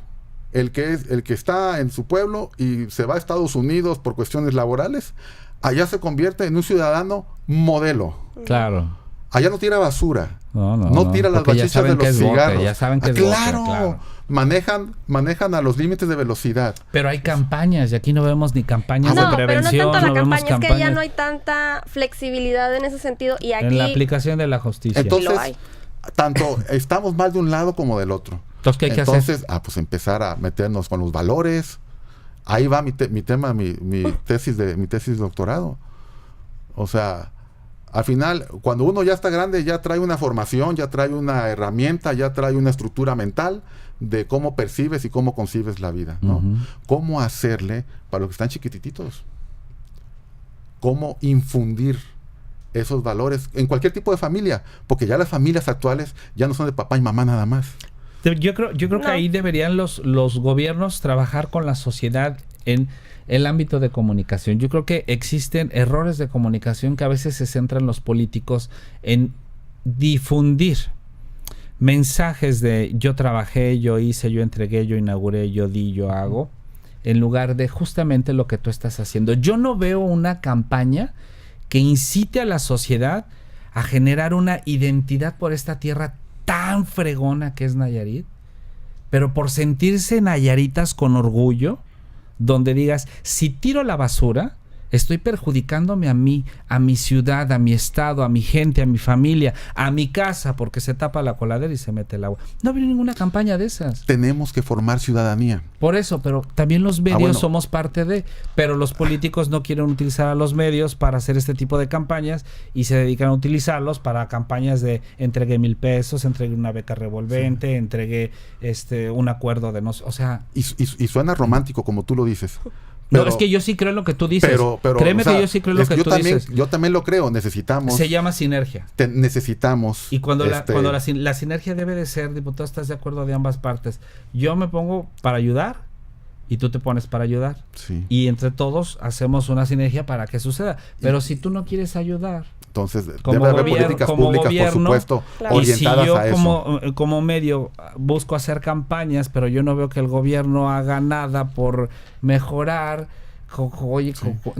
el que está en su pueblo y se va a Estados Unidos por cuestiones laborales, allá se convierte en un ciudadano modelo? Claro. Allá no tira basura. No tira las bachichas de los cigarros. Ya saben que es claro. Boca, claro. Manejan a los límites de velocidad. Pero hay campañas y aquí no vemos ni campañas de prevención. Pero no tanto la vemos campaña, es que ya no hay tanta flexibilidad en ese sentido y aquí... En la aplicación de la justicia. Entonces, tanto estamos mal de un lado como del otro. Entonces, ¿qué hay que hacer? Pues empezar a meternos con los valores. Ahí va mi tema, mi tesis de doctorado. O sea, al final, cuando uno ya está grande, ya trae una formación, ya trae una herramienta, ya trae una estructura mental de cómo percibes y cómo concibes la vida, ¿no? Cómo hacerle para los que están chiquititos. Cómo infundir esos valores en cualquier tipo de familia, porque ya las familias actuales ya no son de papá y mamá nada más. Yo creo que ahí deberían los gobiernos trabajar con la sociedad en el ámbito de comunicación. Yo creo que existen errores de comunicación que a veces se centran los políticos en difundir mensajes de yo trabajé, yo hice, yo entregué, yo inauguré, yo di, yo hago, en lugar de justamente lo que tú estás haciendo. Yo no veo una campaña que incite a la sociedad a generar una identidad por esta tierra tan fregona que es Nayarit, pero por sentirse nayaritas con orgullo, donde digas, si tiro la basura, estoy perjudicándome a mí, a mi ciudad, a mi estado, a mi gente, a mi familia, a mi casa, porque se tapa la coladera y se mete el agua. No ha habido ninguna campaña de esas. Tenemos que formar ciudadanía. Por eso, pero también los medios somos parte de, pero los políticos no quieren utilizar a los medios para hacer este tipo de campañas y se dedican a utilizarlos para campañas de entregué 1,000 pesos, entregué una beca revolvente, entregué un acuerdo de no, o sea. Y suena romántico como tú lo dices. Pero, no, es que yo sí creo en lo que tú dices. Pero créeme, o sea, que yo sí creo en lo que tú dices. Yo también lo creo. Necesitamos... Se llama sinergia. Necesitamos... Y cuando la sinergia debe de ser, diputado, estás de acuerdo de ambas partes. Yo me pongo para ayudar y tú te pones para ayudar. Sí. Y entre todos hacemos una sinergia para que suceda. Pero si tú no quieres ayudar... Entonces, debe haber políticas públicas, por supuesto, orientadas a eso. Y si yo como medio busco hacer campañas, pero yo no veo que el gobierno haga nada por mejorar, oye,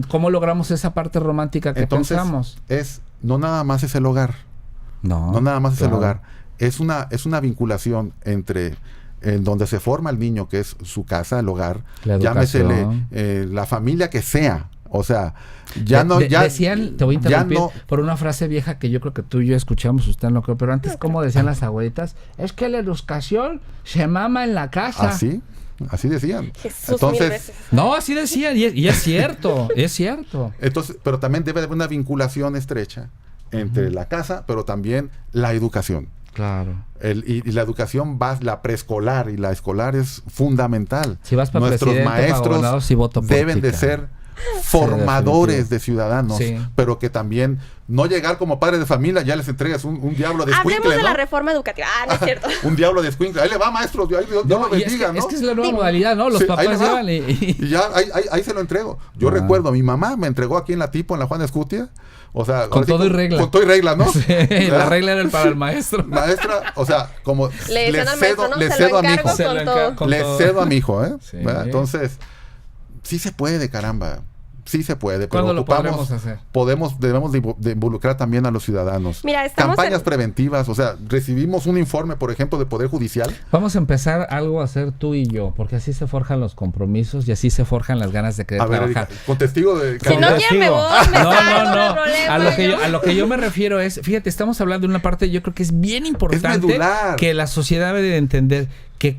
¿cómo logramos esa parte romántica que entonces, pensamos? No nada más es el hogar. No nada más es el hogar. Es una vinculación entre en donde se forma el niño, que es su casa, el hogar, llámesele la familia que sea. O sea, decían, te voy a interrumpir por una frase vieja que yo creo que tú y yo escuchamos, usted no creo, pero antes, ¿cómo decían las abuelitas? Es que la educación se mama en la casa. ¿Ah, sí? Así decían. Jesús, Entonces, 1000 veces. No, así decían, y es cierto, es cierto. Entonces, pero también debe haber una vinculación estrecha entre la casa, pero también la educación. Claro. Y la educación la preescolar y la escolar es fundamental. Si vas para Nuestros presidente, para maestros gobernador, sí voto por deben ti, de cara. ser formadores definitivo. de ciudadanos, Sí. pero que también no llegar como padres de familia, ya les entregas un diablo de Hablemos escuincle, de ¿no? la reforma educativa. Ah, no es cierto. Un diablo de escuincle. Ahí le va, maestro, Dios lo No, y bendiga, ¿no? es que es la nueva modalidad, ¿no? Los Sí, ahí papás le va. llevan Y ya ahí se lo entrego. Yo recuerdo, mi mamá me entregó aquí en la Tipo, en la Juan Escutia. O sea, Con ahora sí, todo y regla. Con todo y regla, ¿no? Sí, la regla era para el maestro. Maestra, o sea, como Le decían al maestro, ¿no? le Se cedo lo a mi hijo. encargo Se lo con encargo todo. con Le todo. cedo a mi hijo, ¿eh? Sí. ¿Verdad? Entonces, sí se puede, caramba. Sí se puede, pero ¿Cuándo lo ocupamos, podremos hacer? debemos de involucrar también a los ciudadanos. Mira, estamos campañas en- preventivas, o sea, recibimos un informe, por ejemplo, del Poder Judicial. Vamos a empezar algo a hacer tú y yo, porque así se forjan los compromisos y así se forjan las ganas de querer A ver, trabajar. Erika, con testigo de... Si no quieren, me voy, me salgo, no hay problema, A lo que yo me refiero es, fíjate, estamos hablando de una parte, yo creo que es bien importante, medular. que la sociedad debe de entender que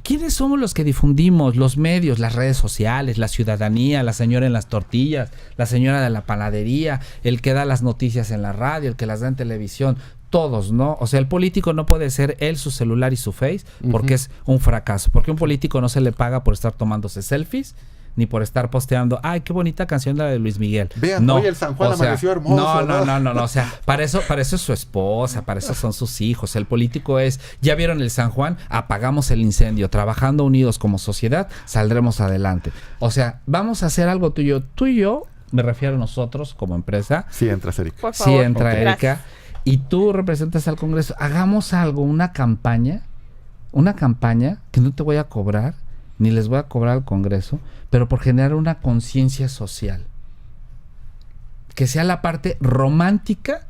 ¿quiénes somos los que difundimos? Los medios, las redes sociales, la ciudadanía, la señora en las tortillas, la señora de la panadería, el que da las noticias en la radio, el que las da en televisión, todos, ¿no? O sea, el político no puede ser él, su celular y su face, porque es un fracaso, porque un político no se le paga por estar tomándose selfies, ni por estar posteando, ay, qué bonita canción la de Luis Miguel. Vean, hoy el San Juan amaneció hermoso, No, o sea, para eso es su esposa, para eso son sus hijos. El político es, ya vieron el San Juan, apagamos el incendio, trabajando unidos como sociedad, saldremos adelante. O sea, vamos a hacer algo tú y yo, me refiero a nosotros como empresa. Sí, entras, Erika. Por Sí favor. entra Ok. Erika, Gracias. y tú representas al Congreso, hagamos algo, una campaña que no te voy a cobrar, ni les voy a cobrar al Congreso, pero por generar una conciencia social. Que sea la parte romántica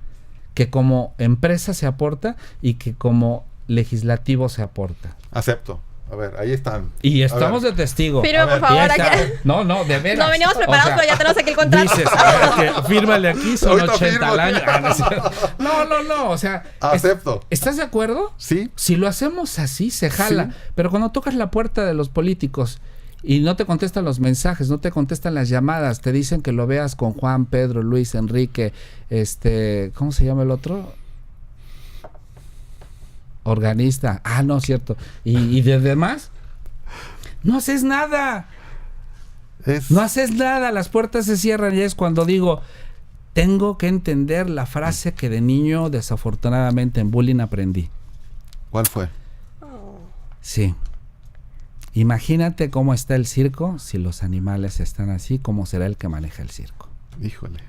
que como empresa se aporta y que como legislativo se aporta. Acepto. A ver, ahí están. Y A estamos ver. de testigo. Pero, A ver, por favor, Ya está. aquí- No, de veras. No veníamos preparados, O sea, pero ya tenemos aquí el contrato. Dices, a ver, que fírmale aquí, son Ahorita 80 al firmo. año. Ah, no, es cierto. No, o sea. Acepto. ¿Estás de acuerdo? Sí. Si lo hacemos así, se jala. Sí. Pero cuando tocas la puerta de los políticos y no te contestan los mensajes, no te contestan las llamadas, te dicen que lo veas con Juan, Pedro, Luis, Enrique, ¿cómo se llama el otro? Organista. Ah, no, cierto. ¿Y de demás? No haces nada. No haces nada. Las puertas se cierran y es cuando digo, tengo que entender la frase que de niño desafortunadamente en bullying aprendí. ¿Cuál fue? Sí. Imagínate cómo está el circo si los animales están así, cómo será el que maneja el circo. Híjole.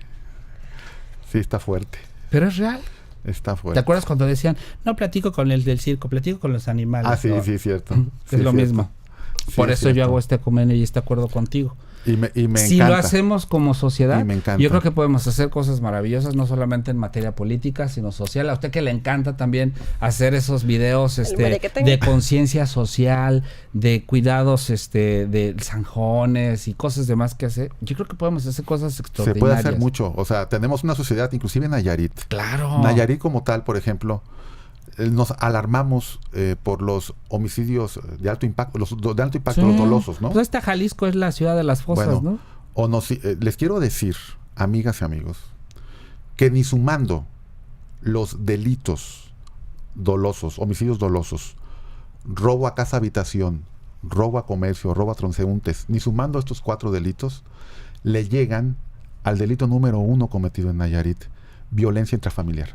Sí, está fuerte. Pero es real. Está fuerte. ¿Te acuerdas cuando decían, no platico con el del circo, platico con los animales? Ah, sí, No. sí, cierto. Es Sí, lo cierto. mismo. Sí, Por es eso yo cierto. hago este convenio y este acuerdo contigo. Y me Si encanta. lo hacemos como sociedad, Y me encanta. yo creo que podemos hacer cosas maravillosas, no solamente en materia política, sino social. A usted que le encanta también hacer esos videos merequetengue. de conciencia social, de cuidados de zanjones y cosas demás que hacer. Yo creo que podemos hacer cosas Se extraordinarias. puede hacer mucho. O sea, tenemos una sociedad, inclusive en Nayarit. Claro. Nayarit como tal, por ejemplo, nos alarmamos por los homicidios de alto impacto, los dolosos, ¿no? Pues esta Jalisco es la ciudad de las fosas, Bueno, ¿no? les quiero decir, amigas y amigos, que ni sumando los delitos dolosos, homicidios dolosos, robo a casa habitación, robo a comercio, robo a transeúntes, ni sumando estos 4 delitos, le llegan al delito número 1 cometido en Nayarit, violencia intrafamiliar.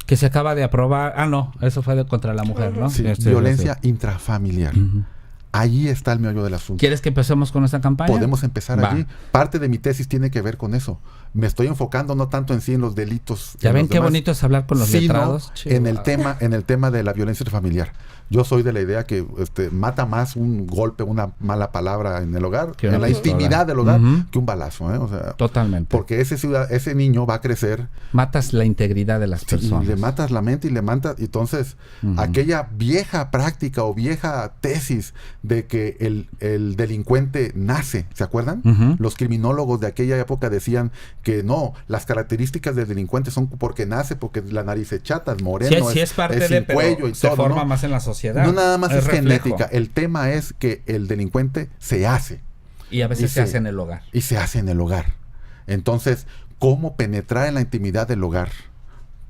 Que se acaba de aprobar. Ah, no, eso fue contra la mujer, ¿no? Sí, Este, violencia intrafamiliar. Ujú. Allí está el meollo del asunto. ¿Quieres que empecemos con esta campaña? Podemos empezar Va. allí. Parte de mi tesis tiene que ver con eso. Me estoy enfocando no tanto en sí en los delitos. ¿Ya en ven los qué demás, bonito es hablar con los sino letrados? en el Chihuahua. tema de la violencia intrafamiliar. Yo soy de la idea que mata más un golpe, una mala palabra en el hogar, Que una en la pistola. intimidad del hogar, Ujú. que un balazo, ¿eh? O sea, Totalmente. porque ese niño va a crecer. Matas la integridad de las Sí, personas. y le matas la mente y le matas. Entonces, Ujú. aquella vieja práctica o vieja tesis de que el delincuente nace, ¿se acuerdan? Los criminólogos de aquella época decían que no, las características del delincuente son porque nace, porque la nariz es chata, es moreno, sí, es parte sin cuello y se todo, forma ¿no? más en la sociedad. No nada más es reflejo. genética, el tema es que el delincuente se hace. Y a veces se hace en el hogar. Y se hace en el hogar. Entonces, ¿cómo penetrar en la intimidad del hogar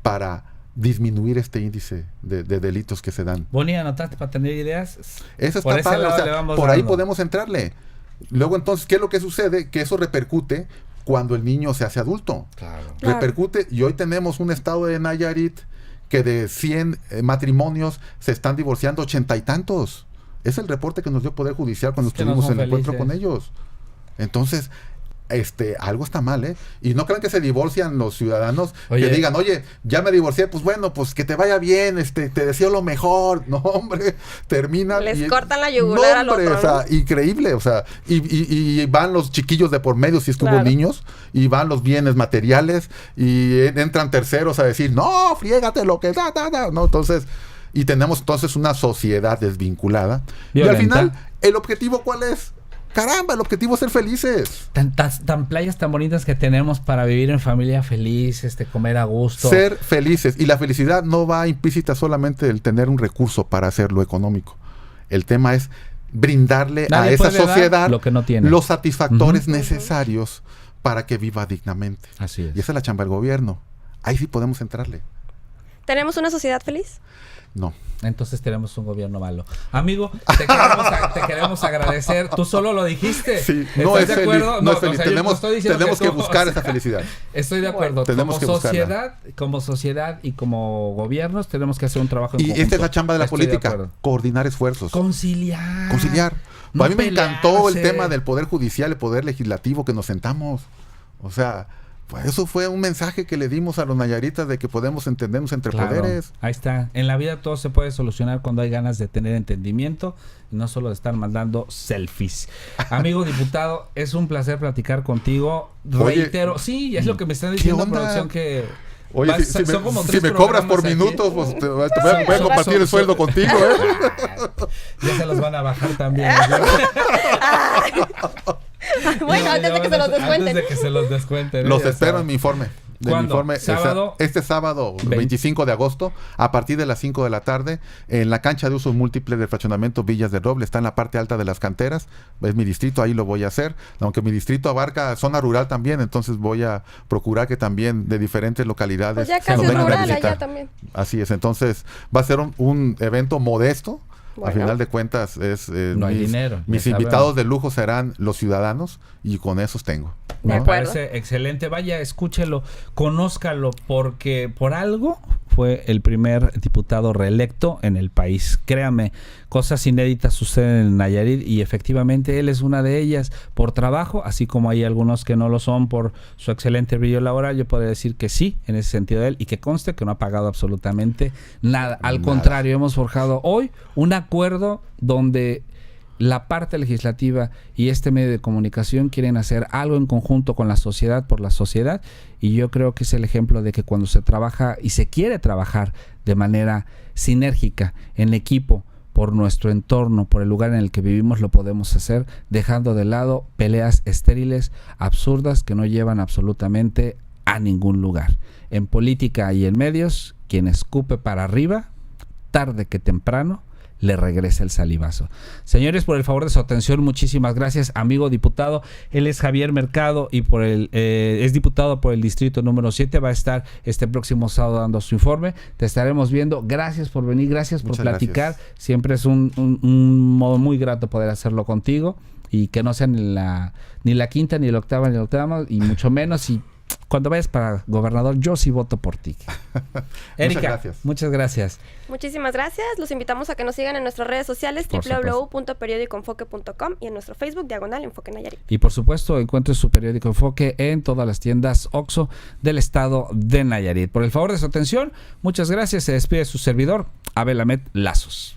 para disminuir este índice de delitos que se dan? Bonnie, ¿anotaste para tener ideas? Eso Por está ese padre, lado o sea, le vamos por ahí dando. podemos entrarle. Luego entonces, ¿qué es lo que sucede? Que eso repercute cuando el niño se hace adulto. Claro. Repercute, y hoy tenemos un estado de Nayarit que de 100 matrimonios se están divorciando 80 y tantos. Es el reporte que nos dio Poder Judicial cuando que no estuvimos son en el encuentro felices. con ellos. Entonces, algo está mal, ¿eh? Y no crean que se divorcian los ciudadanos, Oye. que digan, oye, ya me divorcié, pues bueno, pues que te vaya bien, te deseo lo mejor. No, hombre, terminan. Les cortan la yugular al otro, o sea, increíble, o sea, y van los chiquillos de por medio, si es que hubo Claro. niños, y van los bienes materiales, y entran terceros a decir, no, friégate lo que da, no, entonces, y tenemos entonces una sociedad desvinculada. Violenta. Y al final, ¿el objetivo cuál es? Caramba, el objetivo es ser felices. Tan playas tan bonitas que tenemos para vivir en familia feliz, comer a gusto. Ser felices. Y la felicidad no va implícita solamente el tener un recurso para hacer lo económico. El tema es brindarle Nadie a esa puede dar sociedad lo que no tiene. los satisfactores necesarios para que viva dignamente. Así es. Y esa es la chamba del gobierno. Ahí sí podemos entrarle. ¿Tenemos una sociedad feliz? No. Entonces tenemos un gobierno malo. Amigo, te queremos agradecer. Tú solo lo dijiste. Sí, no es ¿Estás de feliz. acuerdo? No es o feliz. sea, yo tenemos estoy diciendo tenemos que tú- buscar esa felicidad. Estoy de acuerdo. Tenemos que buscarla. Como sociedad y como gobiernos tenemos que hacer un trabajo en Y conjunto. esta es la chamba de la Estoy de política. acuerdo. Coordinar esfuerzos. Conciliar. A mí me encantó el pelearse. tema del poder judicial, el poder legislativo, que nos sentamos. O sea, pues eso fue un mensaje que le dimos a los nayaritas de que podemos entendernos entre Claro, poderes. ahí está. En la vida todo se puede solucionar cuando hay ganas de tener entendimiento y no solo de estar mandando selfies. Amigo diputado, es un placer platicar contigo. Oye, Reitero, sí, es lo que me están ¿qué diciendo onda? producción que... Oye, vas- si son como me 3 cobras por programas aquí. minutos, pues te voy a compartir el sueldo contigo, ¿eh? Ya se los van a bajar también. Bueno, antes de que se los descuenten. Antes de que se los descuenten. Los ya espero saben. en mi informe. De mi ¿Cuándo? informe, ¿Sábado? este sábado 25 de agosto, a partir de las 5 de la tarde, en la cancha de uso múltiple del fraccionamiento Villas del Roble. Está en la parte alta de las canteras. Es mi distrito, ahí lo voy a hacer. Aunque mi distrito abarca zona rural también, entonces voy a procurar que también de diferentes localidades Pues ya casi nos es vengan a rural visitar. allá también. Así es, entonces va a ser un evento modesto. Bueno. Al final de cuentas, No hay dinero, ya mis sabemos. invitados de lujo serán los ciudadanos y con esos tengo. De Me acuerdo. parece excelente. Vaya, escúchelo, conózcalo, porque por algo fue el primer diputado reelecto en el país. Créame, cosas inéditas suceden en Nayarit y efectivamente él es una de ellas por trabajo, así como hay algunos que no lo son por su excelente brillo laboral. Yo podría decir que sí, en ese sentido de él, y que conste que no ha pagado absolutamente nada. Al contrario, hemos forjado hoy un acuerdo donde la parte legislativa y este medio de comunicación quieren hacer algo en conjunto con la sociedad por la sociedad, y yo creo que es el ejemplo de que cuando se trabaja y se quiere trabajar de manera sinérgica en equipo por nuestro entorno, por el lugar en el que vivimos, lo podemos hacer dejando de lado peleas estériles, absurdas, que no llevan absolutamente a ningún lugar. En política y en medios, quien escupe para arriba, tarde que temprano, le regresa el salivazo. Señores, por el favor de su atención, muchísimas gracias, amigo diputado. Él es Javier Mercado y es diputado por el distrito número 7. Va a estar este próximo sábado dando su informe. Te estaremos viendo. Gracias por venir, gracias por Muchas platicar. gracias. Siempre es un modo muy grato poder hacerlo contigo y que no sea ni la quinta, ni la octava, ni la octava, y mucho menos. Y cuando vayas para gobernador, yo sí voto por ti. Erika, muchas gracias. Muchísimas gracias. Los invitamos a que nos sigan en nuestras redes sociales, Por supuesto. www.periodicoenfoque.com, y en nuestro Facebook, Enfoque Nayarit. Y por supuesto, encuentre su periódico Enfoque en todas las tiendas OXXO del estado de Nayarit. Por el favor de su atención, muchas gracias. Se despide su servidor, Abel Ahmed Lazos.